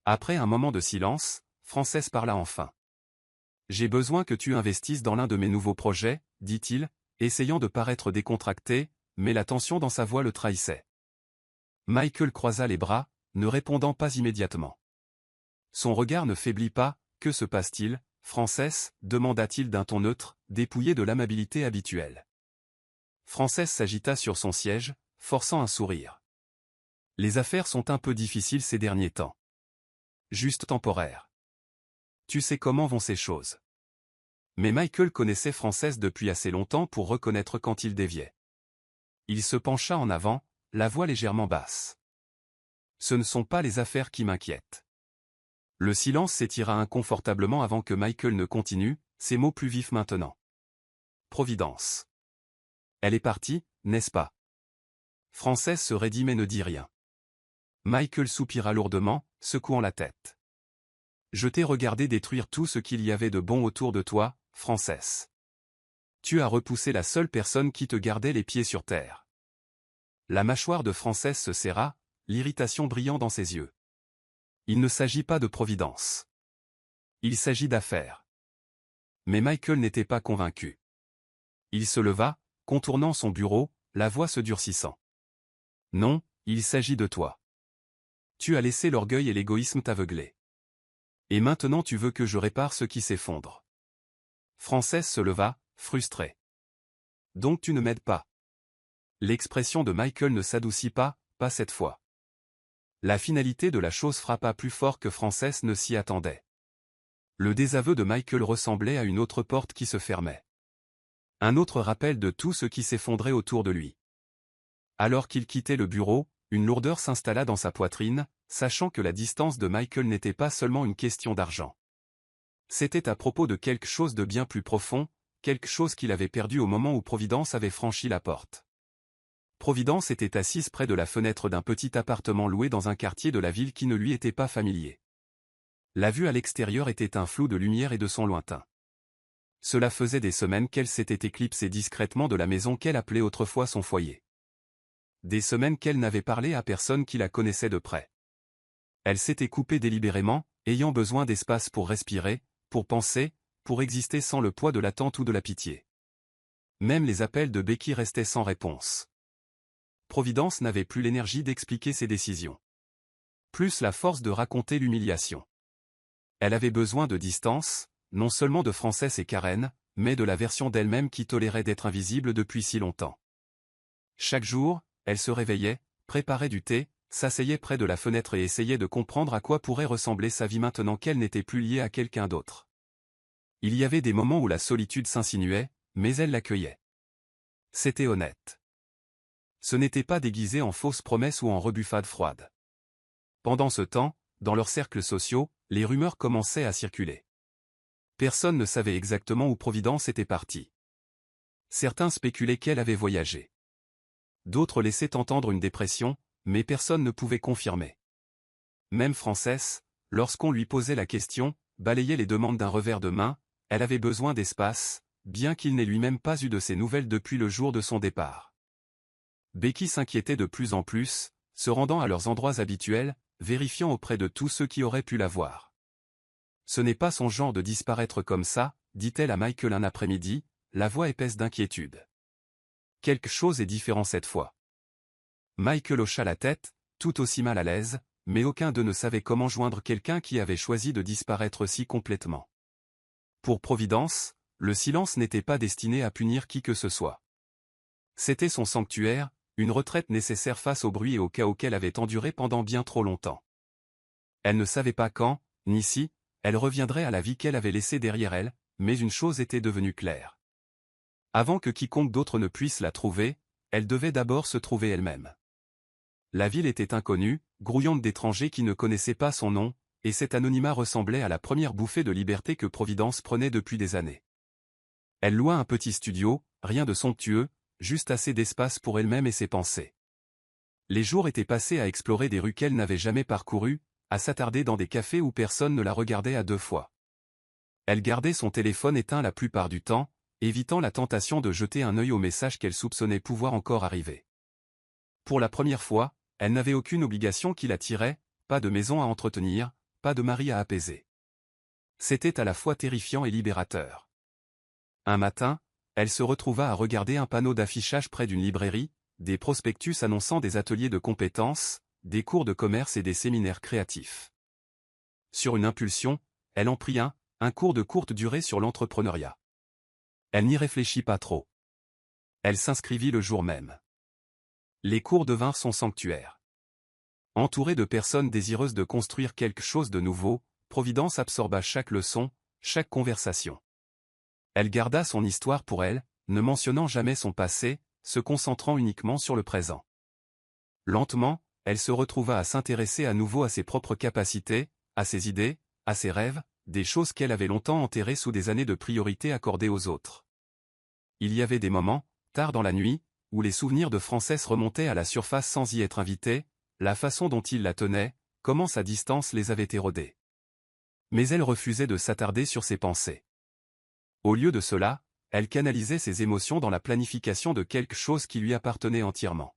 Après un moment de silence, Frances parla enfin. « J'ai besoin que tu investisses dans l'un de mes nouveaux projets, dit-il, essayant de paraître décontracté, mais la tension dans sa voix le trahissait. Michael croisa les bras, ne répondant pas immédiatement. Son regard ne faiblit pas, que se passe-t-il, Frances, demanda-t-il d'un ton neutre, dépouillé de l'amabilité habituelle. Frances s'agita sur son siège, forçant un sourire. Les affaires sont un peu difficiles ces derniers temps. Juste temporaire. Tu sais comment vont ces choses. Mais Michael connaissait Frances depuis assez longtemps pour reconnaître quand il déviait. Il se pencha en avant, la voix légèrement basse. Ce ne sont pas les affaires qui m'inquiètent. Le silence s'étira inconfortablement avant que Michael ne continue, ses mots plus vifs maintenant. Providence. Elle est partie, n'est-ce pas? Frances se raidit mais ne dit rien. Michael soupira lourdement, secouant la tête. Je t'ai regardé détruire tout ce qu'il y avait de bon autour de toi, Frances. Tu as repoussé la seule personne qui te gardait les pieds sur terre. La mâchoire de Frances se serra, l'irritation brillant dans ses yeux. Il ne s'agit pas de providence. Il s'agit d'affaires. Mais Michael n'était pas convaincu. Il se leva, contournant son bureau, la voix se durcissant. Non, il s'agit de toi. Tu as laissé l'orgueil et l'égoïsme t'aveugler. Et maintenant tu veux que je répare ce qui s'effondre. Frances se leva, frustrée. Donc tu ne m'aides pas. L'expression de Michael ne s'adoucit pas, pas cette fois. La finalité de la chose frappa plus fort que Frances ne s'y attendait. Le désaveu de Michael ressemblait à une autre porte qui se fermait. Un autre rappel de tout ce qui s'effondrait autour de lui. Alors qu'il quittait le bureau, une lourdeur s'installa dans sa poitrine, sachant que la distance de Michael n'était pas seulement une question d'argent. C'était à propos de quelque chose de bien plus profond, quelque chose qu'il avait perdu au moment où Providence avait franchi la porte. Providence était assise près de la fenêtre d'un petit appartement loué dans un quartier de la ville qui ne lui était pas familier. La vue à l'extérieur était un flou de lumière et de son lointain. Cela faisait des semaines qu'elle s'était éclipsée discrètement de la maison qu'elle appelait autrefois son foyer. Des semaines qu'elle n'avait parlé à personne qui la connaissait de près. Elle s'était coupée délibérément, ayant besoin d'espace pour respirer, pour penser, pour exister sans le poids de l'attente ou de la pitié. Même les appels de Becky restaient sans réponse. Providence n'avait plus l'énergie d'expliquer ses décisions. Plus la force de raconter l'humiliation. Elle avait besoin de distance, non seulement de Frances et Karen, mais de la version d'elle-même qui tolérait d'être invisible depuis si longtemps. Chaque jour, elle se réveillait, préparait du thé, s'asseyait près de la fenêtre et essayait de comprendre à quoi pourrait ressembler sa vie maintenant qu'elle n'était plus liée à quelqu'un d'autre. Il y avait des moments où la solitude s'insinuait, mais elle l'accueillait. C'était honnête. Ce n'était pas déguisé en fausses promesses ou en rebuffades froides. Pendant ce temps, dans leurs cercles sociaux, les rumeurs commençaient à circuler. Personne ne savait exactement où Providence était partie. Certains spéculaient qu'elle avait voyagé. D'autres laissaient entendre une dépression, mais personne ne pouvait confirmer. Même Frances, lorsqu'on lui posait la question, balayait les demandes d'un revers de main, elle avait besoin d'espace, bien qu'il n'ait lui-même pas eu de ses nouvelles depuis le jour de son départ. Becky s'inquiétait de plus en plus, se rendant à leurs endroits habituels, vérifiant auprès de tous ceux qui auraient pu la voir. Ce n'est pas son genre de disparaître comme ça, dit-elle à Michael un après-midi, la voix épaisse d'inquiétude. Quelque chose est différent cette fois. Michael hocha la tête, tout aussi mal à l'aise, mais aucun d'eux ne savait comment joindre quelqu'un qui avait choisi de disparaître si complètement. Pour Providence, le silence n'était pas destiné à punir qui que ce soit. C'était son sanctuaire, une retraite nécessaire face au bruit et au chaos qu'elle avait enduré pendant bien trop longtemps. Elle ne savait pas quand, ni si, elle reviendrait à la vie qu'elle avait laissée derrière elle, mais une chose était devenue claire. Avant que quiconque d'autre ne puisse la trouver, elle devait d'abord se trouver elle-même. La ville était inconnue, grouillante d'étrangers qui ne connaissaient pas son nom, et cet anonymat ressemblait à la première bouffée de liberté que Providence prenait depuis des années. Elle loua un petit studio, rien de somptueux, juste assez d'espace pour elle-même et ses pensées. Les jours étaient passés à explorer des rues qu'elle n'avait jamais parcourues, à s'attarder dans des cafés où personne ne la regardait à deux fois. Elle gardait son téléphone éteint la plupart du temps, évitant la tentation de jeter un œil aux messages qu'elle soupçonnait pouvoir encore arriver. Pour la première fois, elle n'avait aucune obligation qui la tirait, pas de maison à entretenir, pas de mari à apaiser. C'était à la fois terrifiant et libérateur. Un matin, elle se retrouva à regarder un panneau d'affichage près d'une librairie, des prospectus annonçant des ateliers de compétences, des cours de commerce et des séminaires créatifs. Sur une impulsion, elle en prit un cours de courte durée sur l'entrepreneuriat. Elle n'y réfléchit pas trop. Elle s'inscrivit le jour même. Les cours devinrent son sanctuaire. Entourée de personnes désireuses de construire quelque chose de nouveau, Providence absorba chaque leçon, chaque conversation. Elle garda son histoire pour elle, ne mentionnant jamais son passé, se concentrant uniquement sur le présent. Lentement, elle se retrouva à s'intéresser à nouveau à ses propres capacités, à ses idées, à ses rêves, des choses qu'elle avait longtemps enterrées sous des années de priorité accordée aux autres. Il y avait des moments, tard dans la nuit, où les souvenirs de Frances remontaient à la surface sans y être invités, la façon dont il la tenait, comment sa distance les avait érodés. Mais elle refusait de s'attarder sur ses pensées. Au lieu de cela, elle canalisait ses émotions dans la planification de quelque chose qui lui appartenait entièrement.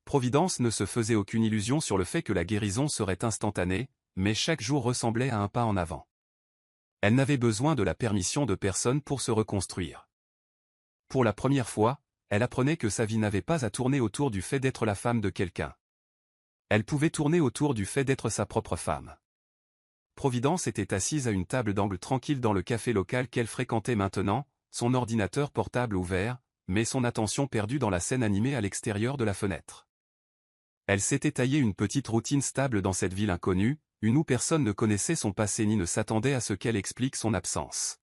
Providence ne se faisait aucune illusion sur le fait que la guérison serait instantanée, mais chaque jour ressemblait à un pas en avant. Elle n'avait besoin de la permission de personne pour se reconstruire. Pour la première fois, elle apprenait que sa vie n'avait pas à tourner autour du fait d'être la femme de quelqu'un. Elle pouvait tourner autour du fait d'être sa propre femme. Providence était assise à une table d'angle tranquille dans le café local qu'elle fréquentait maintenant, son ordinateur portable ouvert, mais son attention perdue dans la scène animée à l'extérieur de la fenêtre. Elle s'était taillée une petite routine stable dans cette ville inconnue, une où personne ne connaissait son passé ni ne s'attendait à ce qu'elle explique son absence.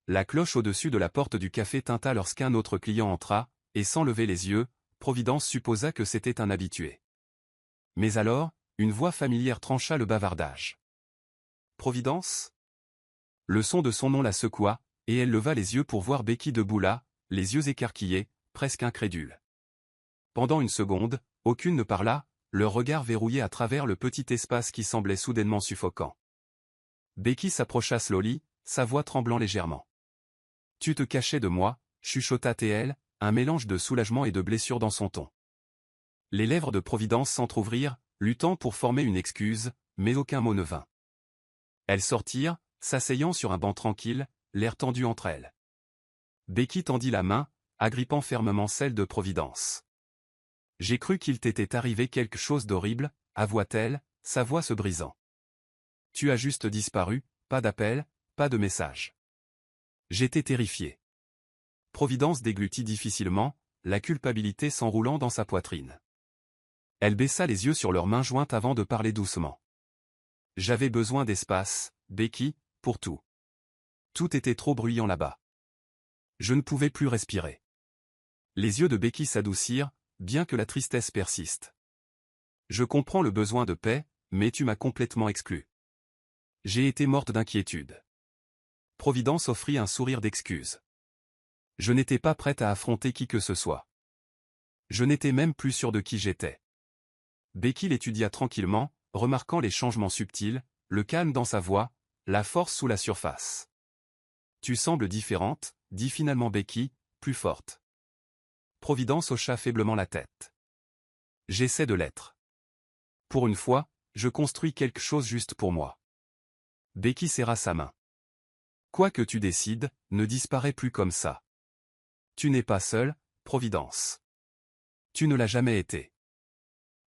La cloche au-dessus de la porte du café tinta lorsqu'un autre client entra, et sans lever les yeux, Providence supposa que c'était un habitué. Mais alors, une voix familière trancha le bavardage. Providence ? Le son de son nom la secoua, et elle leva les yeux pour voir Becky debout là, les yeux écarquillés, presque incrédule. Pendant une seconde, aucune ne parla, leur regard verrouillé à travers le petit espace qui semblait soudainement suffocant. Becky s'approcha slowly, sa voix tremblant légèrement. « Tu te cachais de moi » chuchota-t-elle, un mélange de soulagement et de blessure dans son ton. Les lèvres de Providence s'entr'ouvrirent, luttant pour former une excuse, mais aucun mot ne vint. Elles sortirent, s'asseyant sur un banc tranquille, l'air tendu entre elles. Becky tendit la main, agrippant fermement celle de Providence. « J'ai cru qu'il t'était arrivé quelque chose d'horrible, avoua-t-elle, sa voix se brisant. Tu as juste disparu, pas d'appel, pas de message. J'étais terrifié. Providence déglutit difficilement, la culpabilité s'enroulant dans sa poitrine. Elle baissa les yeux sur leurs mains jointes avant de parler doucement. J'avais besoin d'espace, Becky, pour tout. Tout était trop bruyant là-bas. Je ne pouvais plus respirer. Les yeux de Becky s'adoucirent, bien que la tristesse persiste. Je comprends le besoin de paix, mais tu m'as complètement exclu. J'ai été morte d'inquiétude. Providence offrit un sourire d'excuse. Je n'étais pas prête à affronter qui que ce soit. Je n'étais même plus sûr de qui j'étais. Becky l'étudia tranquillement, remarquant les changements subtils, le calme dans sa voix, la force sous la surface. Tu sembles différente, dit finalement Becky, plus forte. Providence hocha faiblement la tête. J'essaie de l'être. Pour une fois, je construis quelque chose juste pour moi. Becky serra sa main. Quoi que tu décides, ne disparais plus comme ça. Tu n'es pas seule, Providence. Tu ne l'as jamais été.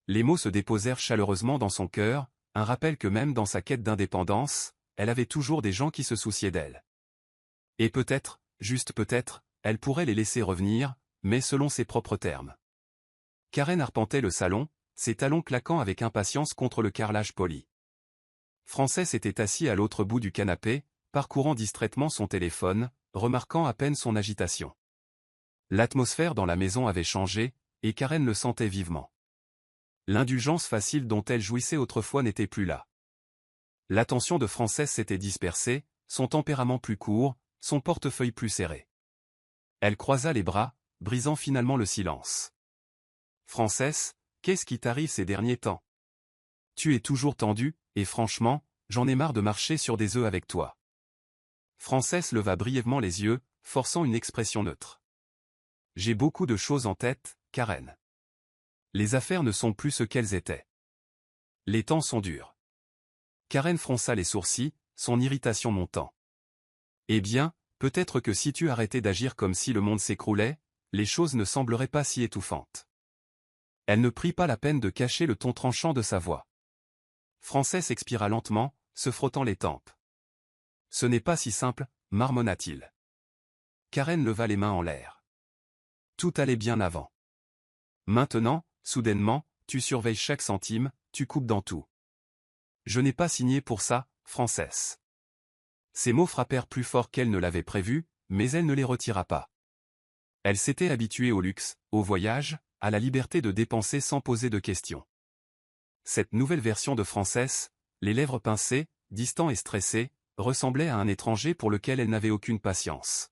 Les mots se déposèrent chaleureusement dans son cœur, un rappel que même dans sa quête d'indépendance, elle avait toujours des gens qui se souciaient d'elle. Et peut-être, juste peut-être, elle pourrait les laisser revenir, mais selon ses propres termes. Karen arpentait le salon, ses talons claquant avec impatience contre le carrelage poli. Frances était assis à l'autre bout du canapé, parcourant distraitement son téléphone, remarquant à peine son agitation. L'atmosphère dans la maison avait changé, et Karen le sentait vivement. L'indulgence facile dont elle jouissait autrefois n'était plus là. L'attention de Frances s'était dispersée, son tempérament plus court, son portefeuille plus serré. Elle croisa les bras, brisant finalement le silence. « Frances, qu'est-ce qui t'arrive ces derniers temps? Tu es toujours tendue, et franchement, j'en ai marre de marcher sur des œufs avec toi. » Frances leva brièvement les yeux, forçant une expression neutre. « J'ai beaucoup de choses en tête, Karen. Les affaires ne sont plus ce qu'elles étaient. Les temps sont durs. » Karen fronça les sourcils, son irritation montant. « Eh bien, peut-être que si tu arrêtais d'agir comme si le monde s'écroulait, les choses ne sembleraient pas si étouffantes. » Elle ne prit pas la peine de cacher le ton tranchant de sa voix. Frances expira lentement, se frottant les tempes. « Ce n'est pas si simple, marmonna-t-il. » Karen leva les mains en l'air. Tout allait bien avant. Maintenant, soudainement, tu surveilles chaque centime, tu coupes dans tout. Je n'ai pas signé pour ça, Frances. Ces mots frappèrent plus fort qu'elle ne l'avait prévu, mais elle ne les retira pas. Elle s'était habituée au luxe, au voyage, à la liberté de dépenser sans poser de questions. Cette nouvelle version de Frances, les lèvres pincées, distant et stressé, ressemblait à un étranger pour lequel elle n'avait aucune patience.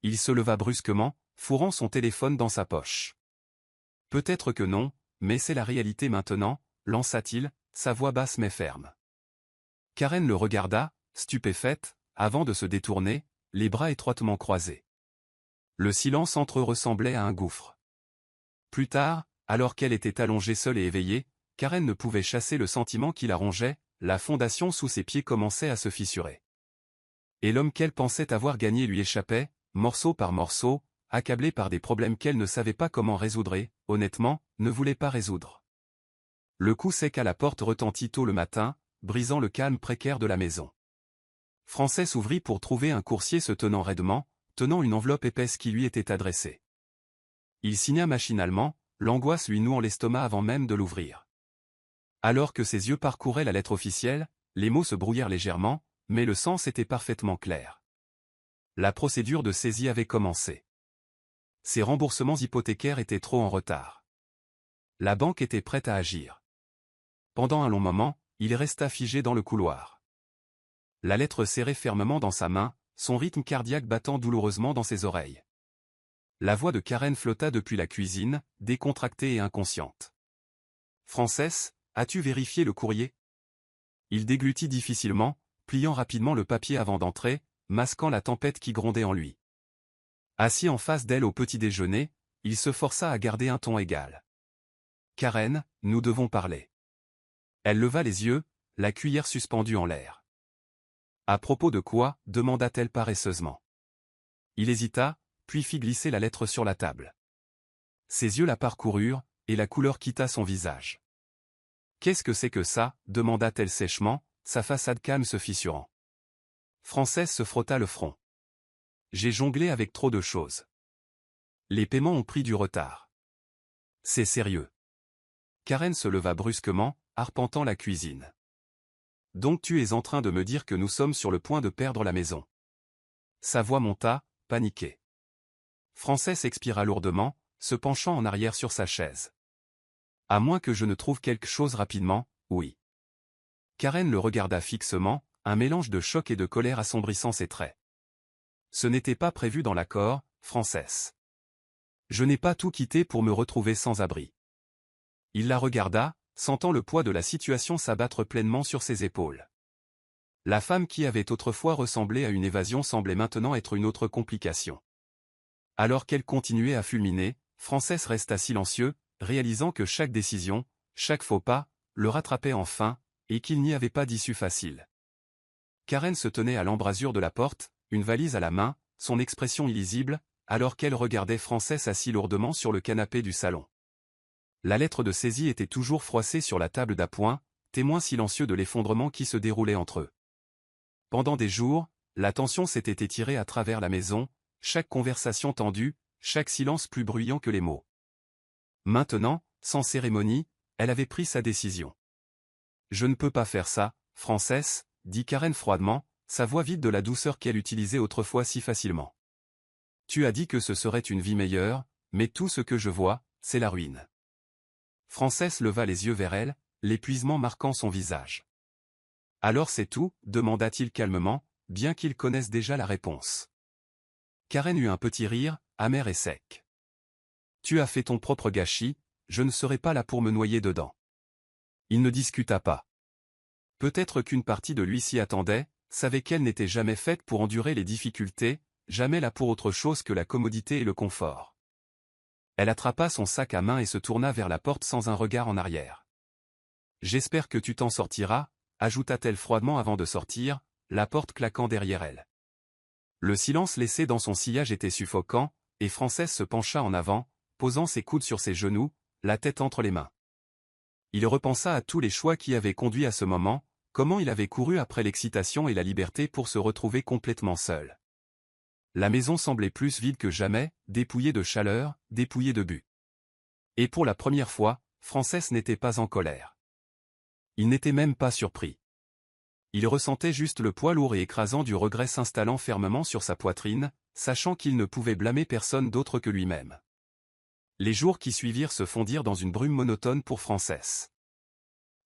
Il se leva brusquement, fourrant son téléphone dans sa poche. « Peut-être que non, mais c'est la réalité maintenant, lança-t-il, sa voix basse mais ferme. Karen le regarda, stupéfaite, avant de se détourner, les bras étroitement croisés. Le silence entre eux ressemblait à un gouffre. Plus tard, alors qu'elle était allongée seule et éveillée, Karen ne pouvait chasser le sentiment qui la rongeait, la fondation sous ses pieds commençait à se fissurer. Et l'homme qu'elle pensait avoir gagné lui échappait, morceau par morceau, accablé par des problèmes qu'elle ne savait pas comment résoudre et, honnêtement, ne voulait pas résoudre. Le coup sec à la porte retentit tôt le matin, brisant le calme précaire de la maison. Frances ouvrit pour trouver un coursier se tenant raidement, tenant une enveloppe épaisse qui lui était adressée. Il signa machinalement, l'angoisse lui nouant l'estomac avant même de l'ouvrir. Alors que ses yeux parcouraient la lettre officielle, les mots se brouillèrent légèrement, mais le sens était parfaitement clair. La procédure de saisie avait commencé. Ses remboursements hypothécaires étaient trop en retard. La banque était prête à agir. Pendant un long moment, il resta figé dans le couloir. La lettre serrée fermement dans sa main, son rythme cardiaque battant douloureusement dans ses oreilles. La voix de Karen flotta depuis la cuisine, décontractée et inconsciente. « Frances, as-tu vérifié le courrier ?» Il déglutit difficilement, pliant rapidement le papier avant d'entrer, masquant la tempête qui grondait en lui. Assis en face d'elle au petit déjeuner, il se força à garder un ton égal. « Karen, nous devons parler. » Elle leva les yeux, la cuillère suspendue en l'air. « À propos de quoi ?» demanda-t-elle paresseusement. Il hésita, puis fit glisser la lettre sur la table. Ses yeux la parcoururent, et la couleur quitta son visage. « Qu'est-ce que c'est que ça ?» demanda-t-elle sèchement, sa façade calme se fissurant. Frances se frotta le front. « J'ai jonglé avec trop de choses. Les paiements ont pris du retard. C'est sérieux. » Karen se leva brusquement, arpentant la cuisine. « Donc tu es en train de me dire que nous sommes sur le point de perdre la maison. » Sa voix monta, paniquée. Frances expira lourdement, se penchant en arrière sur sa chaise. « À moins que je ne trouve quelque chose rapidement, oui. » Karen le regarda fixement, un mélange de choc et de colère assombrissant ses traits. Ce n'était pas prévu dans l'accord, Frances. Je n'ai pas tout quitté pour me retrouver sans abri. Il la regarda, sentant le poids de la situation s'abattre pleinement sur ses épaules. La femme qui avait autrefois ressemblé à une évasion semblait maintenant être une autre complication. Alors qu'elle continuait à fulminer, Frances resta silencieux, réalisant que chaque décision, chaque faux pas, le rattrapait enfin, et qu'il n'y avait pas d'issue facile. Karen se tenait à l'embrasure de la porte, une valise à la main, son expression illisible, alors qu'elle regardait Frances assis lourdement sur le canapé du salon. La lettre de saisie était toujours froissée sur la table d'appoint, témoin silencieux de l'effondrement qui se déroulait entre eux. Pendant des jours, la tension s'était étirée à travers la maison, chaque conversation tendue, chaque silence plus bruyant que les mots. Maintenant, sans cérémonie, elle avait pris sa décision. « Je ne peux pas faire ça, Frances », dit Karen froidement, sa voix vide de la douceur qu'elle utilisait autrefois si facilement. « Tu as dit que ce serait une vie meilleure, mais tout ce que je vois, c'est la ruine. » Frances leva les yeux vers elle, l'épuisement marquant son visage. « Alors c'est tout ?» demanda-t-il calmement, bien qu'il connaisse déjà la réponse. Karen eut un petit rire, amer et sec. « Tu as fait ton propre gâchis, je ne serai pas là pour me noyer dedans. » Il ne discuta pas. Peut-être qu'une partie de lui s'y attendait, savait qu'elle n'était jamais faite pour endurer les difficultés, jamais là pour autre chose que la commodité et le confort. Elle attrapa son sac à main et se tourna vers la porte sans un regard en arrière. « J'espère que tu t'en sortiras », ajouta-t-elle froidement avant de sortir, la porte claquant derrière elle. Le silence laissé dans son sillage était suffocant, et Frances se pencha en avant, posant ses coudes sur ses genoux, la tête entre les mains. Il repensa à tous les choix qui avaient conduit à ce moment, comment il avait couru après l'excitation et la liberté pour se retrouver complètement seul. La maison semblait plus vide que jamais, dépouillée de chaleur, dépouillée de but. Et pour la première fois, Frances n'était pas en colère. Il n'était même pas surpris. Il ressentait juste le poids lourd et écrasant du regret s'installant fermement sur sa poitrine, sachant qu'il ne pouvait blâmer personne d'autre que lui-même. Les jours qui suivirent se fondirent dans une brume monotone pour Frances.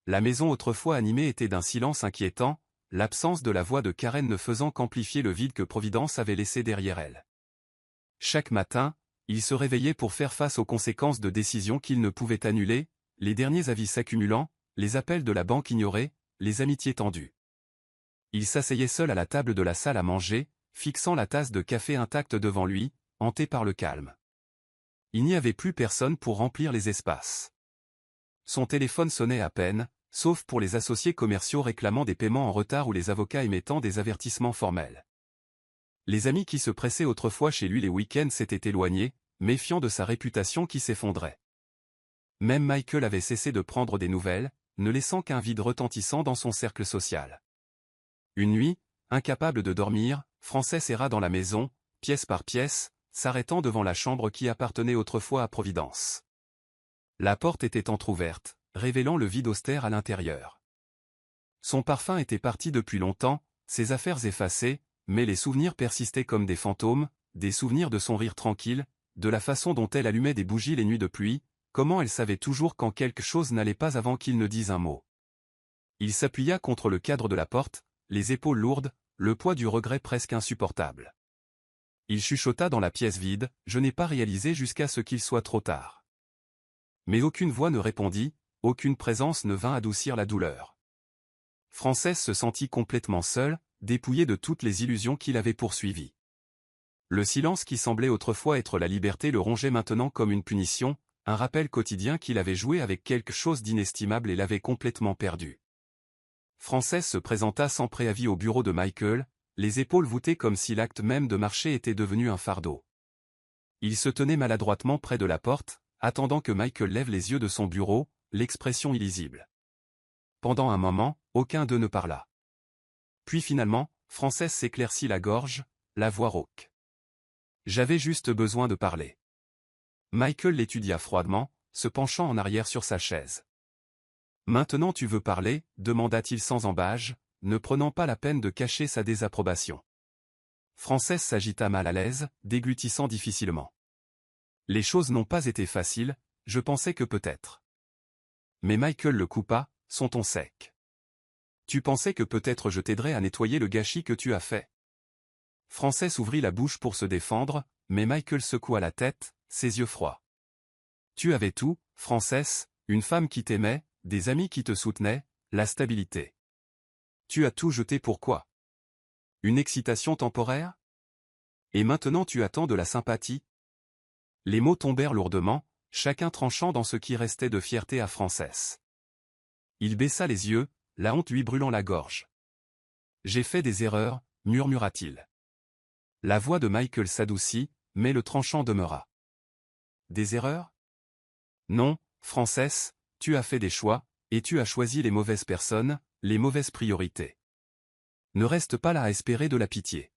La maison autrefois animée était d'un silence inquiétant, l'absence de la voix de Karen ne faisant qu'amplifier le vide que Providence avait laissé derrière elle. Chaque matin, il se réveillait pour faire face aux conséquences de décisions qu'il ne pouvait annuler, les derniers avis s'accumulant, les appels de la banque ignorés, les amitiés tendues. Il s'asseyait seul à la table de la salle à manger, fixant la tasse de café intacte devant lui, hanté par le calme. Il n'y avait plus personne pour remplir les espaces. Son téléphone sonnait à peine, sauf pour les associés commerciaux réclamant des paiements en retard ou les avocats émettant des avertissements formels. Les amis qui se pressaient autrefois chez lui les week-ends s'étaient éloignés, méfiant de sa réputation qui s'effondrait. Même Michael avait cessé de prendre des nouvelles, ne laissant qu'un vide retentissant dans son cercle social. Une nuit, incapable de dormir, Frances erra dans la maison, pièce par pièce, s'arrêtant devant la chambre qui appartenait autrefois à Providence. La porte était entr'ouverte, révélant le vide austère à l'intérieur. Son parfum était parti depuis longtemps, ses affaires effacées, mais les souvenirs persistaient comme des fantômes, des souvenirs de son rire tranquille, de la façon dont elle allumait des bougies les nuits de pluie, comment elle savait toujours quand quelque chose n'allait pas avant qu'il ne dise un mot. Il s'appuya contre le cadre de la porte, les épaules lourdes, le poids du regret presque insupportable. Il chuchota dans la pièce vide, « Je n'ai pas réalisé jusqu'à ce qu'il soit trop tard. » Mais aucune voix ne répondit, aucune présence ne vint adoucir la douleur. Frances se sentit complètement seule, dépouillée de toutes les illusions qui l'avaient poursuivie. Le silence qui semblait autrefois être la liberté le rongeait maintenant comme une punition, un rappel quotidien qu'il avait joué avec quelque chose d'inestimable et l'avait complètement perdu. Frances se présenta sans préavis au bureau de Michael, les épaules voûtées comme si l'acte même de marcher était devenu un fardeau. Il se tenait maladroitement près de la porte, attendant que Michael lève les yeux de son bureau, l'expression illisible. Pendant un moment, aucun d'eux ne parla. Puis finalement, Frances s'éclaircit la gorge, la voix rauque. « J'avais juste besoin de parler. » Michael l'étudia froidement, se penchant en arrière sur sa chaise. « Maintenant tu veux parler ?» demanda-t-il sans ambages, ne prenant pas la peine de cacher sa désapprobation. Frances s'agita mal à l'aise, déglutissant difficilement. « Les choses n'ont pas été faciles, je pensais que peut-être. » Mais Michael le coupa, son ton sec. « Tu pensais que peut-être je t'aiderais à nettoyer le gâchis que tu as fait. » Frances ouvrit la bouche pour se défendre, mais Michael secoua la tête, ses yeux froids. Tu avais tout, Frances, une femme qui t'aimait, des amis qui te soutenaient, la stabilité. Tu as tout jeté pourquoi? Une excitation temporaire? Et maintenant tu attends de la sympathie? Les mots tombèrent lourdement, chacun tranchant dans ce qui restait de fierté à Frances. Il baissa les yeux, la honte lui brûlant la gorge. J'ai fait des erreurs, murmura-t-il. La voix de Michael s'adoucit, mais le tranchant demeura. Des erreurs? Non, Frances, tu as fait des choix, et tu as choisi les mauvaises personnes, les mauvaises priorités. Ne reste pas là à espérer de la pitié.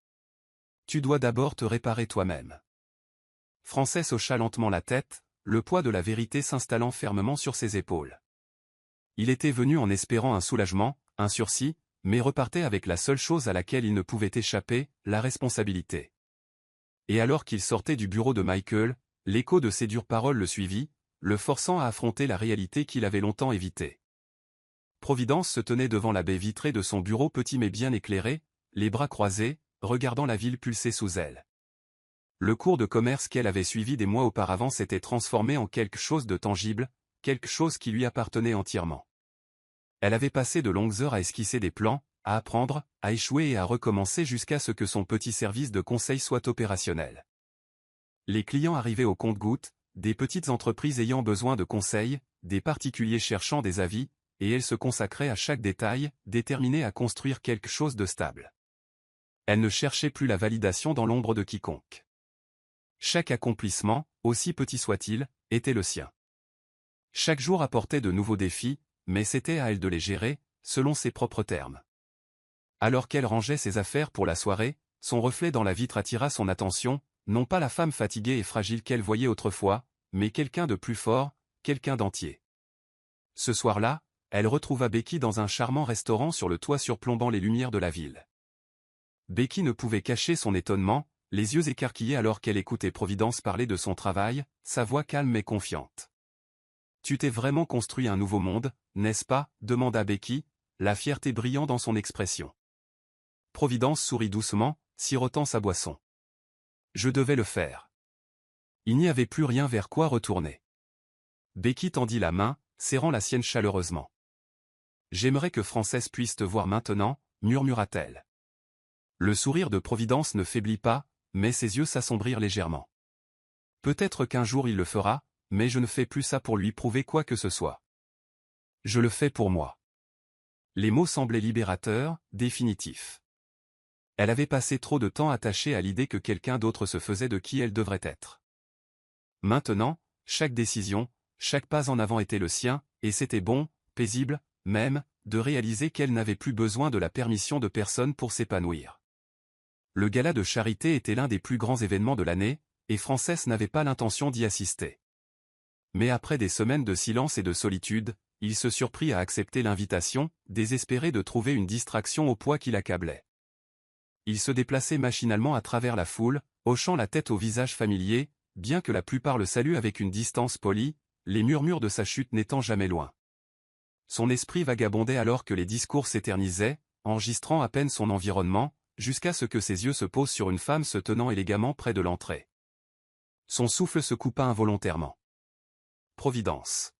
Tu dois d'abord te réparer toi-même. Frances hocha lentement la tête, le poids de la vérité s'installant fermement sur ses épaules. Il était venu en espérant un soulagement, un sursis, mais repartait avec la seule chose à laquelle il ne pouvait échapper, la responsabilité. Et alors qu'il sortait du bureau de Michael, l'écho de ses dures paroles le suivit, le forçant à affronter la réalité qu'il avait longtemps évitée. Providence se tenait devant la baie vitrée de son bureau petit mais bien éclairé, les bras croisés, regardant la ville pulser sous elle. Le cours de commerce qu'elle avait suivi des mois auparavant s'était transformé en quelque chose de tangible, quelque chose qui lui appartenait entièrement. Elle avait passé de longues heures à esquisser des plans, à apprendre, à échouer et à recommencer jusqu'à ce que son petit service de conseil soit opérationnel. Les clients arrivaient au compte-gouttes, des petites entreprises ayant besoin de conseils, des particuliers cherchant des avis, et elle se consacrait à chaque détail, déterminée à construire quelque chose de stable. Elle ne cherchait plus la validation dans l'ombre de quiconque. Chaque accomplissement, aussi petit soit-il, était le sien. Chaque jour apportait de nouveaux défis, mais c'était à elle de les gérer, selon ses propres termes. Alors qu'elle rangeait ses affaires pour la soirée, son reflet dans la vitre attira son attention, non pas la femme fatiguée et fragile qu'elle voyait autrefois, mais quelqu'un de plus fort, quelqu'un d'entier. Ce soir-là, elle retrouva Becky dans un charmant restaurant sur le toit surplombant les lumières de la ville. Becky ne pouvait cacher son étonnement, les yeux écarquillés alors qu'elle écoutait Providence parler de son travail, sa voix calme et confiante. « Tu t'es vraiment construit un nouveau monde, n'est-ce pas ?» demanda Becky, la fierté brillant dans son expression. Providence sourit doucement, sirotant sa boisson. « Je devais le faire. » Il n'y avait plus rien vers quoi retourner. Becky tendit la main, serrant la sienne chaleureusement. « J'aimerais que Frances puisse te voir maintenant, » murmura-t-elle. Le sourire de Providence ne faiblit pas, mais ses yeux s'assombrirent légèrement. « Peut-être qu'un jour il le fera, mais je ne fais plus ça pour lui prouver quoi que ce soit. Je le fais pour moi. » Les mots semblaient libérateurs, définitifs. Elle avait passé trop de temps attachée à l'idée que quelqu'un d'autre se faisait de qui elle devrait être. Maintenant, chaque décision, chaque pas en avant était le sien, et c'était bon, paisible, même, de réaliser qu'elle n'avait plus besoin de la permission de personne pour s'épanouir. Le gala de charité était l'un des plus grands événements de l'année, et Frances n'avait pas l'intention d'y assister. Mais après des semaines de silence et de solitude, il se surprit à accepter l'invitation, désespéré de trouver une distraction au poids qui l'accablait. Il se déplaçait machinalement à travers la foule, hochant la tête au visage familier, bien que la plupart le saluent avec une distance polie, les murmures de sa chute n'étant jamais loin. Son esprit vagabondait alors que les discours s'éternisaient, enregistrant à peine son environnement, jusqu'à ce que ses yeux se posent sur une femme se tenant élégamment près de l'entrée. Son souffle se coupa involontairement. Providence.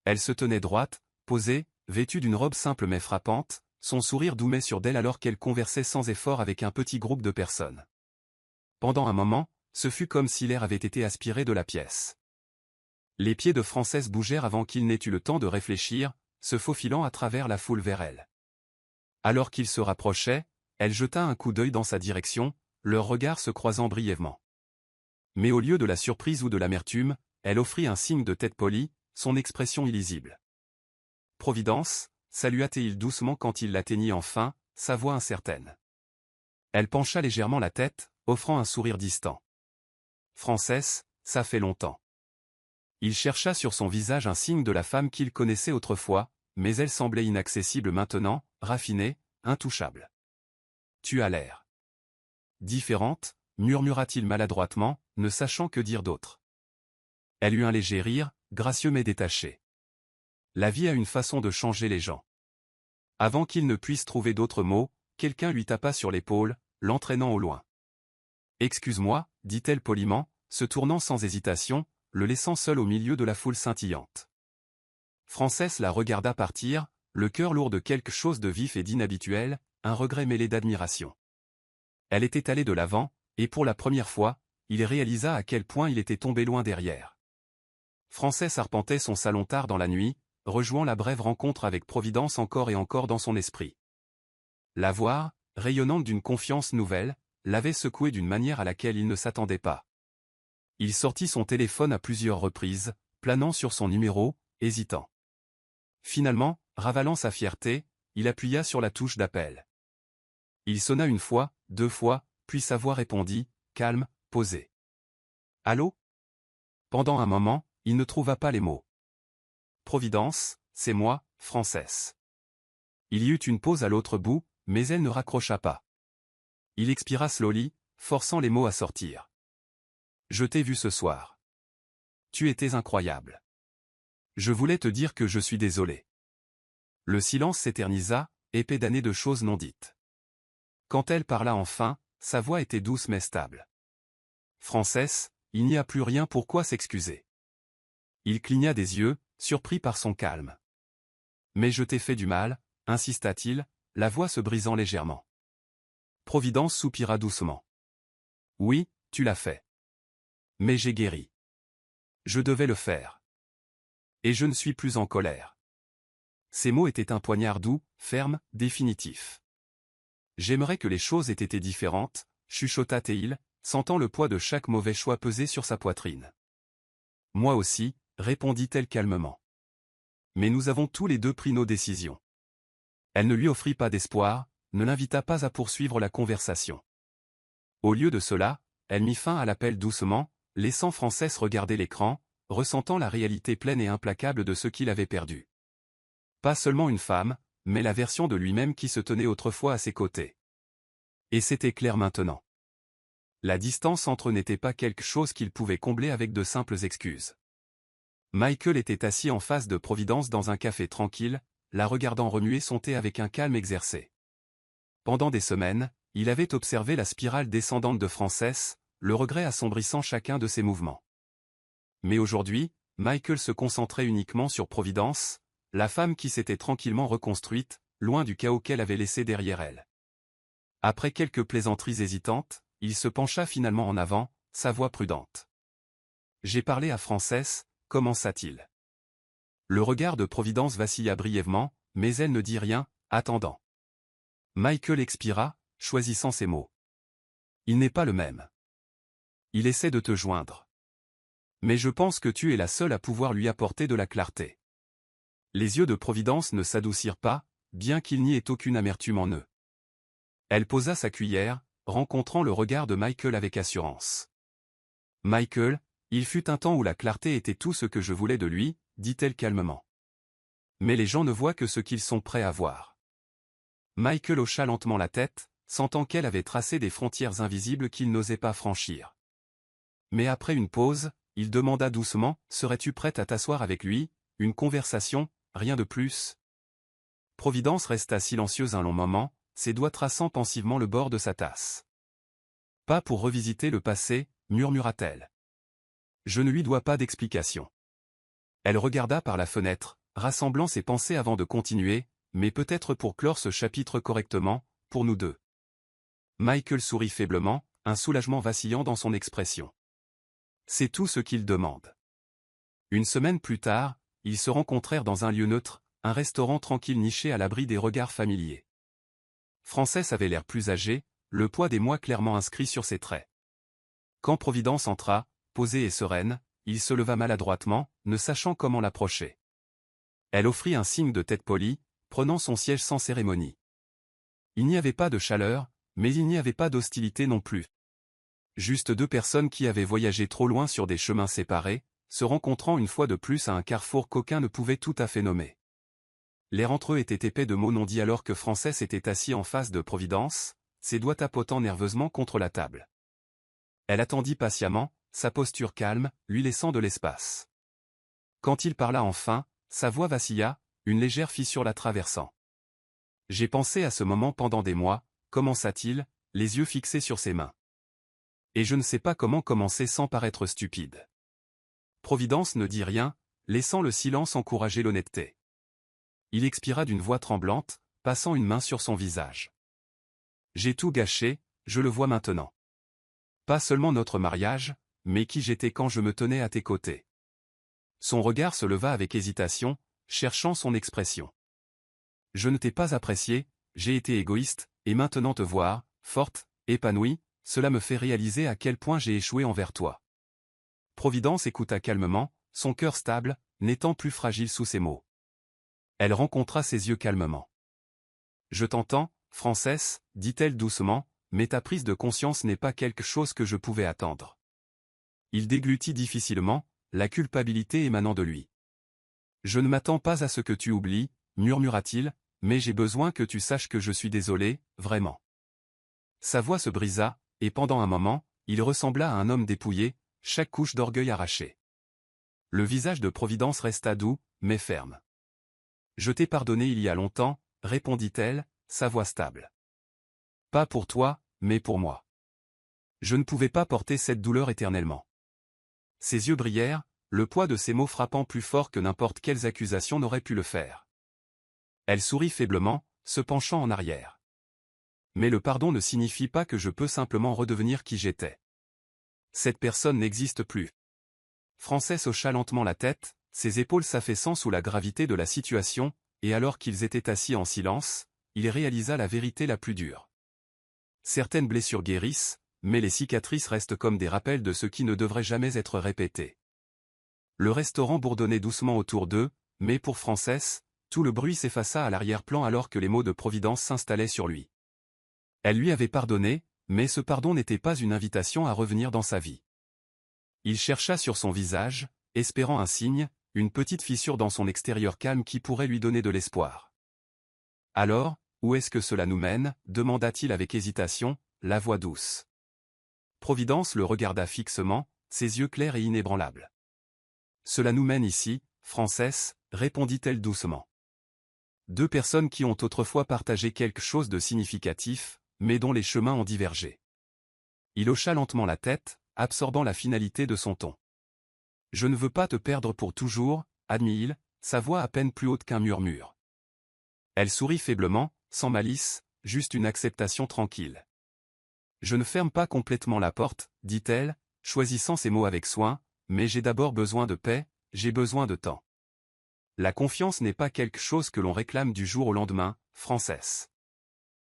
Elle se tenait droite, posée, vêtue d'une robe simple mais frappante, son sourire doumait sur d'elle alors qu'elle conversait sans effort avec un petit groupe de personnes. Pendant un moment, ce fut comme si l'air avait été aspiré de la pièce. Les pieds de Frances bougèrent avant qu'il n'ait eu le temps de réfléchir, se faufilant à travers la foule vers elle. Alors qu'il se rapprochait, elle jeta un coup d'œil dans sa direction, leurs regards se croisant brièvement. Mais au lieu de la surprise ou de l'amertume, elle offrit un signe de tête polie, son expression illisible. « Providence » salua-t-il doucement quand il l'atteignit enfin, sa voix incertaine. Elle pencha légèrement la tête, offrant un sourire distant. « Frances, ça fait longtemps. » Il chercha sur son visage un signe de la femme qu'il connaissait autrefois, mais elle semblait inaccessible maintenant, raffinée, intouchable. « Tu as l'air différente, » murmura-t-il maladroitement, ne sachant que dire d'autre. Elle eut un léger rire, gracieux mais détaché. La vie a une façon de changer les gens. Avant qu'il ne puisse trouver d'autres mots, quelqu'un lui tapa sur l'épaule, l'entraînant au loin. « Excuse-moi, dit-elle poliment, se tournant sans hésitation, le laissant seul au milieu de la foule scintillante. Frances la regarda partir, le cœur lourd de quelque chose de vif et d'inhabituel, un regret mêlé d'admiration. Elle était allée de l'avant, et pour la première fois, il réalisa à quel point il était tombé loin derrière. Frances arpentait son salon tard dans la nuit, rejouant la brève rencontre avec Providence encore et encore dans son esprit. La voir, rayonnante d'une confiance nouvelle, l'avait secoué d'une manière à laquelle il ne s'attendait pas. Il sortit son téléphone à plusieurs reprises, planant sur son numéro, hésitant. Finalement, ravalant sa fierté, il appuya sur la touche d'appel. Il sonna une fois, 2 fois, puis sa voix répondit, calme, posée. « Allô ?» Pendant un moment, il ne trouva pas les mots. « Providence, c'est moi, Frances. » Il y eut une pause à l'autre bout, mais elle ne raccrocha pas. Il expira slowly, forçant les mots à sortir. « Je t'ai vu ce soir. Tu étais incroyable. Je voulais te dire que je suis désolé. » Le silence s'éternisa, épais d'années de choses non dites. Quand elle parla enfin, sa voix était douce mais stable. « Frances, il n'y a plus rien pour quoi s'excuser. » Il cligna des yeux, surpris par son calme. « Mais je t'ai fait du mal, » insista-t-il, la voix se brisant légèrement. Providence soupira doucement. « Oui, tu l'as fait. Mais j'ai guéri. Je devais le faire. Et je ne suis plus en colère. » Ces mots étaient un poignard doux, ferme, définitif. « J'aimerais que les choses aient été différentes, » chuchota-t-il, sentant le poids de chaque mauvais choix peser sur sa poitrine. « Moi aussi, » répondit-elle calmement. « Mais nous avons tous les deux pris nos décisions. » Elle ne lui offrit pas d'espoir, ne l'invita pas à poursuivre la conversation. Au lieu de cela, elle mit fin à l'appel doucement, laissant Frances regarder l'écran, ressentant la réalité pleine et implacable de ce qu'il avait perdu. Pas seulement une femme, mais la version de lui-même qui se tenait autrefois à ses côtés. Et c'était clair maintenant. La distance entre eux n'était pas quelque chose qu'il pouvait combler avec de simples excuses. Michael était assis en face de Providence dans un café tranquille, la regardant remuer son thé avec un calme exercé. Pendant des semaines, il avait observé la spirale descendante de Frances, le regret assombrissant chacun de ses mouvements. Mais aujourd'hui, Michael se concentrait uniquement sur Providence, la femme qui s'était tranquillement reconstruite, loin du chaos qu'elle avait laissé derrière elle. Après quelques plaisanteries hésitantes, il se pencha finalement en avant, sa voix prudente. « J'ai parlé à Frances, » commença-t-il. Le regard de Providence vacilla brièvement, mais elle ne dit rien, attendant. Michael expira, choisissant ses mots. « Il n'est pas le même. Il essaie de te joindre. Mais je pense que tu es la seule à pouvoir lui apporter de la clarté. » Les yeux de Providence ne s'adoucirent pas, bien qu'il n'y ait aucune amertume en eux. Elle posa sa cuillère, rencontrant le regard de Michael avec assurance. « Michael, il fut un temps où la clarté était tout ce que je voulais de lui, » dit-elle calmement. « Mais les gens ne voient que ce qu'ils sont prêts à voir. » Michael hocha lentement la tête, sentant qu'elle avait tracé des frontières invisibles qu'il n'osait pas franchir. Mais après une pause, il demanda doucement, « Serais-tu prête à t'asseoir avec lui, une conversation, rien de plus ?» Providence resta silencieuse un long moment, ses doigts traçant pensivement le bord de sa tasse. « Pas pour revisiter le passé, » murmura-t-elle. « Je ne lui dois pas d'explication. » Elle regarda par la fenêtre, rassemblant ses pensées avant de continuer, mais peut-être pour clore ce chapitre correctement, pour nous deux. Michael sourit faiblement, un soulagement vacillant dans son expression. C'est tout ce qu'il demande. Une semaine plus tard, ils se rencontrèrent dans un lieu neutre, un restaurant tranquille niché à l'abri des regards familiers. Frances avait l'air plus âgée, le poids des mois clairement inscrit sur ses traits. Quand Providence entra, posée et sereine, il se leva maladroitement, ne sachant comment l'approcher. Elle offrit un signe de tête poli, prenant son siège sans cérémonie. Il n'y avait pas de chaleur, mais il n'y avait pas d'hostilité non plus. Juste deux personnes qui avaient voyagé trop loin sur des chemins séparés, se rencontrant une fois de plus à un carrefour qu'aucun ne pouvait tout à fait nommer. L'air entre eux était épais de mots non dits alors que Frances était assis en face de Providence, ses doigts tapotant nerveusement contre la table. Elle attendit patiemment, sa posture calme, lui laissant de l'espace. Quand il parla enfin, sa voix vacilla, une légère fissure la traversant. « J'ai pensé à ce moment pendant des mois, » commença-t-il, les yeux fixés sur ses mains. Et je ne sais pas comment commencer sans paraître stupide. Providence ne dit rien, laissant le silence encourager l'honnêteté. Il expira d'une voix tremblante, passant une main sur son visage. J'ai tout gâché, je le vois maintenant. Pas seulement notre mariage, mais qui j'étais quand je me tenais à tes côtés. Son regard se leva avec hésitation, cherchant son expression. Je ne t'ai pas apprécié, j'ai été égoïste, et maintenant te voir, forte, épanouie, cela me fait réaliser à quel point j'ai échoué envers toi. Providence écouta calmement, son cœur stable, n'étant plus fragile sous ses mots. Elle rencontra ses yeux calmement. Je t'entends, Frances, dit-elle doucement, mais ta prise de conscience n'est pas quelque chose que je pouvais attendre. Il déglutit difficilement, la culpabilité émanant de lui. Je ne m'attends pas à ce que tu oublies, murmura-t-il, mais j'ai besoin que tu saches que je suis désolé, vraiment. Sa voix se brisa, et pendant un moment, il ressembla à un homme dépouillé, chaque couche d'orgueil arrachée. Le visage de Providence resta doux, mais ferme. Je t'ai pardonné il y a longtemps, répondit-elle, sa voix stable. Pas pour toi, mais pour moi. Je ne pouvais pas porter cette douleur éternellement. Ses yeux brillèrent, le poids de ces mots frappant plus fort que n'importe quelles accusations n'auraient pu le faire. Elle sourit faiblement, se penchant en arrière. Mais le pardon ne signifie pas que je peux simplement redevenir qui j'étais. Cette personne n'existe plus. Frances hocha lentement la tête, ses épaules s'affaissant sous la gravité de la situation, et alors qu'ils étaient assis en silence, il réalisa la vérité la plus dure. Certaines blessures guérissent, mais les cicatrices restent comme des rappels de ce qui ne devrait jamais être répété. Le restaurant bourdonnait doucement autour d'eux, mais pour Frances, tout le bruit s'effaça à l'arrière-plan alors que les mots de Providence s'installaient sur lui. Elle lui avait pardonné, mais ce pardon n'était pas une invitation à revenir dans sa vie. Il chercha sur son visage, espérant un signe, une petite fissure dans son extérieur calme qui pourrait lui donner de l'espoir. Alors, où est-ce que cela nous mène, demanda-t-il avec hésitation, la voix douce. Providence le regarda fixement, ses yeux clairs et inébranlables. Cela nous mène ici, Frances, répondit-elle doucement. Deux personnes qui ont autrefois partagé quelque chose de significatif, mais dont les chemins ont divergé. Il hocha lentement la tête, absorbant la finalité de son ton. Je ne veux pas te perdre pour toujours, admit-il, sa voix à peine plus haute qu'un murmure. Elle sourit faiblement, sans malice, juste une acceptation tranquille. Je ne ferme pas complètement la porte, dit-elle, choisissant ses mots avec soin, mais j'ai d'abord besoin de paix, j'ai besoin de temps. La confiance n'est pas quelque chose que l'on réclame du jour au lendemain, Frances.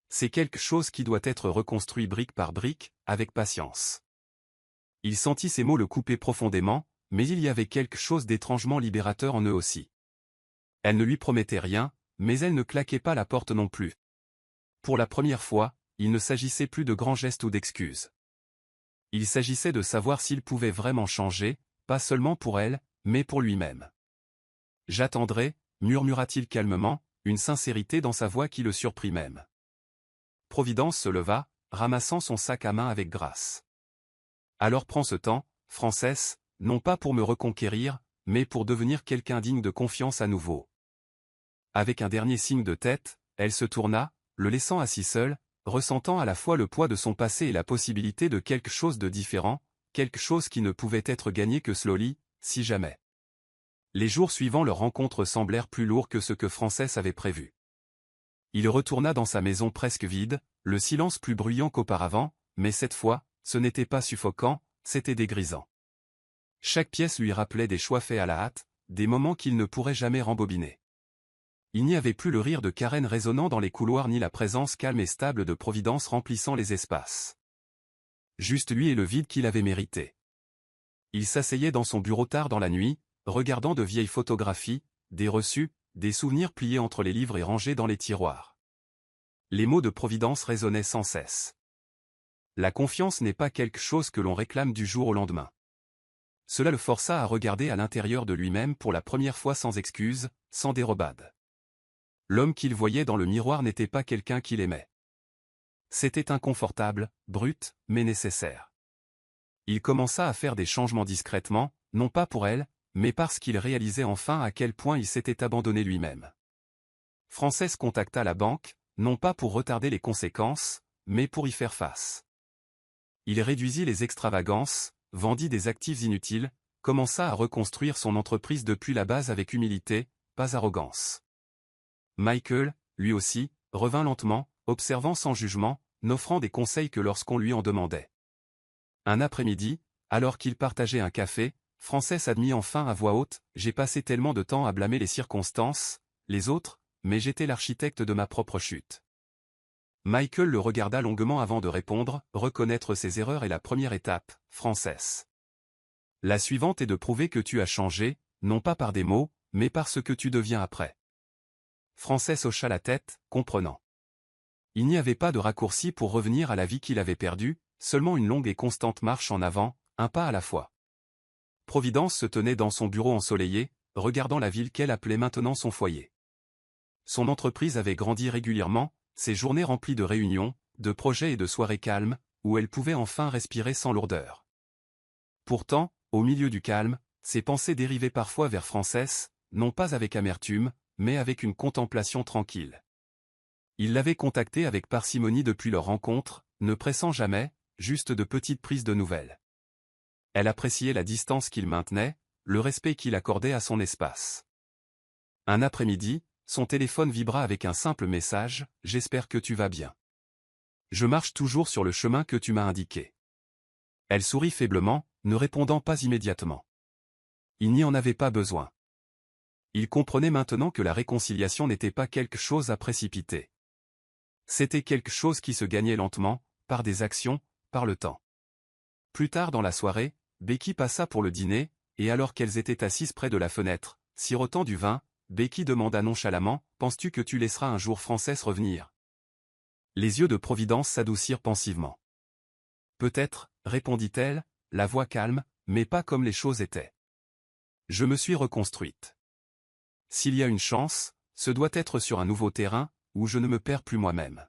C'est quelque chose qui doit être reconstruit brique par brique, avec patience. Il sentit ces mots le couper profondément, mais il y avait quelque chose d'étrangement libérateur en eux aussi. Elle ne lui promettait rien, mais elle ne claquait pas la porte non plus. Pour la première fois, il ne s'agissait plus de grands gestes ou d'excuses. Il s'agissait de savoir s'il pouvait vraiment changer, pas seulement pour elle, mais pour lui-même. J'attendrai, murmura-t-il calmement, une sincérité dans sa voix qui le surprit même. Providence se leva, ramassant son sac à main avec grâce. Alors prends ce temps, Frances, non pas pour me reconquérir, mais pour devenir quelqu'un digne de confiance à nouveau. Avec un dernier signe de tête, elle se tourna, le laissant assis seul, ressentant à la fois le poids de son passé et la possibilité de quelque chose de différent, quelque chose qui ne pouvait être gagné que slowly, si jamais. Les jours suivant leur rencontre semblèrent plus lourds que ce que Frances avait prévu. Il retourna dans sa maison presque vide, le silence plus bruyant qu'auparavant, mais cette fois, ce n'était pas suffocant, c'était dégrisant. Chaque pièce lui rappelait des choix faits à la hâte, des moments qu'il ne pourrait jamais rembobiner. Il n'y avait plus le rire de Karen résonnant dans les couloirs ni la présence calme et stable de Providence remplissant les espaces. Juste lui et le vide qu'il avait mérité. Il s'asseyait dans son bureau tard dans la nuit, regardant de vieilles photographies, des reçus, des souvenirs pliés entre les livres et rangés dans les tiroirs. Les mots de Providence résonnaient sans cesse. La confiance n'est pas quelque chose que l'on réclame du jour au lendemain. Cela le força à regarder à l'intérieur de lui-même pour la première fois sans excuse, sans dérobade. L'homme qu'il voyait dans le miroir n'était pas quelqu'un qu'il aimait. C'était inconfortable, brut, mais nécessaire. Il commença à faire des changements discrètement, non pas pour elle, mais parce qu'il réalisait enfin à quel point il s'était abandonné lui-même. Frances contacta la banque, non pas pour retarder les conséquences, mais pour y faire face. Il réduisit les extravagances, vendit des actifs inutiles, commença à reconstruire son entreprise depuis la base avec humilité, pas arrogance. Michael, lui aussi, revint lentement, observant sans jugement, n'offrant des conseils que lorsqu'on lui en demandait. Un après-midi, alors qu'il partageait un café, Frances admit enfin à voix haute « J'ai passé tellement de temps à blâmer les circonstances, les autres, mais j'étais l'architecte de ma propre chute. » Michael le regarda longuement avant de répondre « Reconnaître ses erreurs est la première étape, Frances. La suivante est de prouver que tu as changé, non pas par des mots, mais par ce que tu deviens après. » Frances hocha la tête, comprenant. Il n'y avait pas de raccourci pour revenir à la vie qu'il avait perdue, seulement une longue et constante marche en avant, un pas à la fois. Providence se tenait dans son bureau ensoleillé, regardant la ville qu'elle appelait maintenant son foyer. Son entreprise avait grandi régulièrement, ses journées remplies de réunions, de projets et de soirées calmes, où elle pouvait enfin respirer sans lourdeur. Pourtant, au milieu du calme, ses pensées dérivaient parfois vers Frances, non pas avec amertume, mais avec une contemplation tranquille. Il l'avait contactée avec parcimonie depuis leur rencontre, ne pressant jamais, juste de petites prises de nouvelles. Elle appréciait la distance qu'il maintenait, le respect qu'il accordait à son espace. Un après-midi, son téléphone vibra avec un simple message « J'espère que tu vas bien. Je marche toujours sur le chemin que tu m'as indiqué. » Elle sourit faiblement, ne répondant pas immédiatement. Il n'y en avait pas besoin. Il comprenait maintenant que la réconciliation n'était pas quelque chose à précipiter. C'était quelque chose qui se gagnait lentement, par des actions, par le temps. Plus tard dans la soirée, Becky passa pour le dîner, et alors qu'elles étaient assises près de la fenêtre, sirotant du vin, Becky demanda nonchalamment « Penses-tu que tu laisseras un jour Frances revenir ?» Les yeux de Providence s'adoucirent pensivement. « Peut-être, » répondit-elle, la voix calme, mais pas comme les choses étaient. « Je me suis reconstruite. S'il y a une chance, ce doit être sur un nouveau terrain, où je ne me perds plus moi-même. »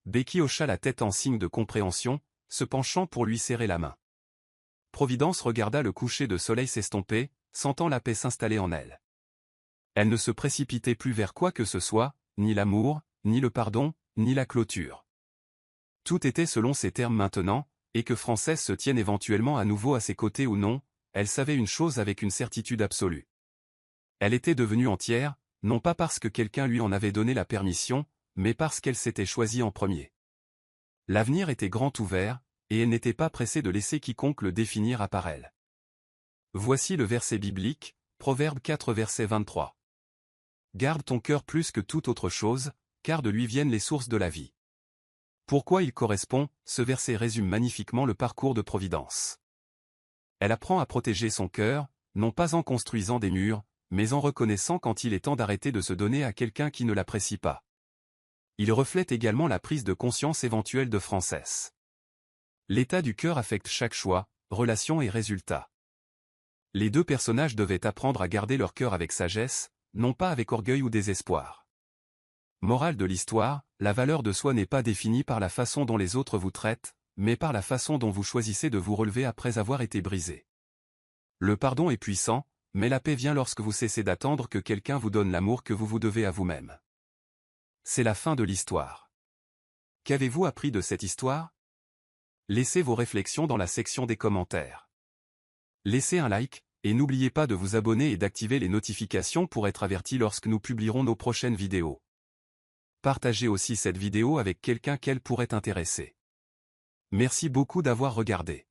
Becky hocha la tête en signe de compréhension, se penchant pour lui serrer la main. Providence regarda le coucher de soleil s'estomper, sentant la paix s'installer en elle. Elle ne se précipitait plus vers quoi que ce soit, ni l'amour, ni le pardon, ni la clôture. Tout était selon ses termes maintenant, et que Frances se tienne éventuellement à nouveau à ses côtés ou non, elle savait une chose avec une certitude absolue. Elle était devenue entière, non pas parce que quelqu'un lui en avait donné la permission, mais parce qu'elle s'était choisie en premier. L'avenir était grand ouvert, et elle n'était pas pressée de laisser quiconque le définir à part elle. Voici le verset biblique, Proverbe 4 verset 23. Garde ton cœur plus que toute autre chose, car de lui viennent les sources de la vie. Pourquoi il correspond, ce verset résume magnifiquement le parcours de Providence. Elle apprend à protéger son cœur, non pas en construisant des murs, mais en reconnaissant quand il est temps d'arrêter de se donner à quelqu'un qui ne l'apprécie pas. Il reflète également la prise de conscience éventuelle de Frances. L'état du cœur affecte chaque choix, relation et résultat. Les deux personnages devaient apprendre à garder leur cœur avec sagesse, non pas avec orgueil ou désespoir. Morale de l'histoire, la valeur de soi n'est pas définie par la façon dont les autres vous traitent, mais par la façon dont vous choisissez de vous relever après avoir été brisé. Le pardon est puissant, mais la paix vient lorsque vous cessez d'attendre que quelqu'un vous donne l'amour que vous vous devez à vous-même. C'est la fin de l'histoire. Qu'avez-vous appris de cette histoire? Laissez vos réflexions dans la section des commentaires. Laissez un like, et n'oubliez pas de vous abonner et d'activer les notifications pour être averti lorsque nous publierons nos prochaines vidéos. Partagez aussi cette vidéo avec quelqu'un qu'elle pourrait intéresser. Merci beaucoup d'avoir regardé.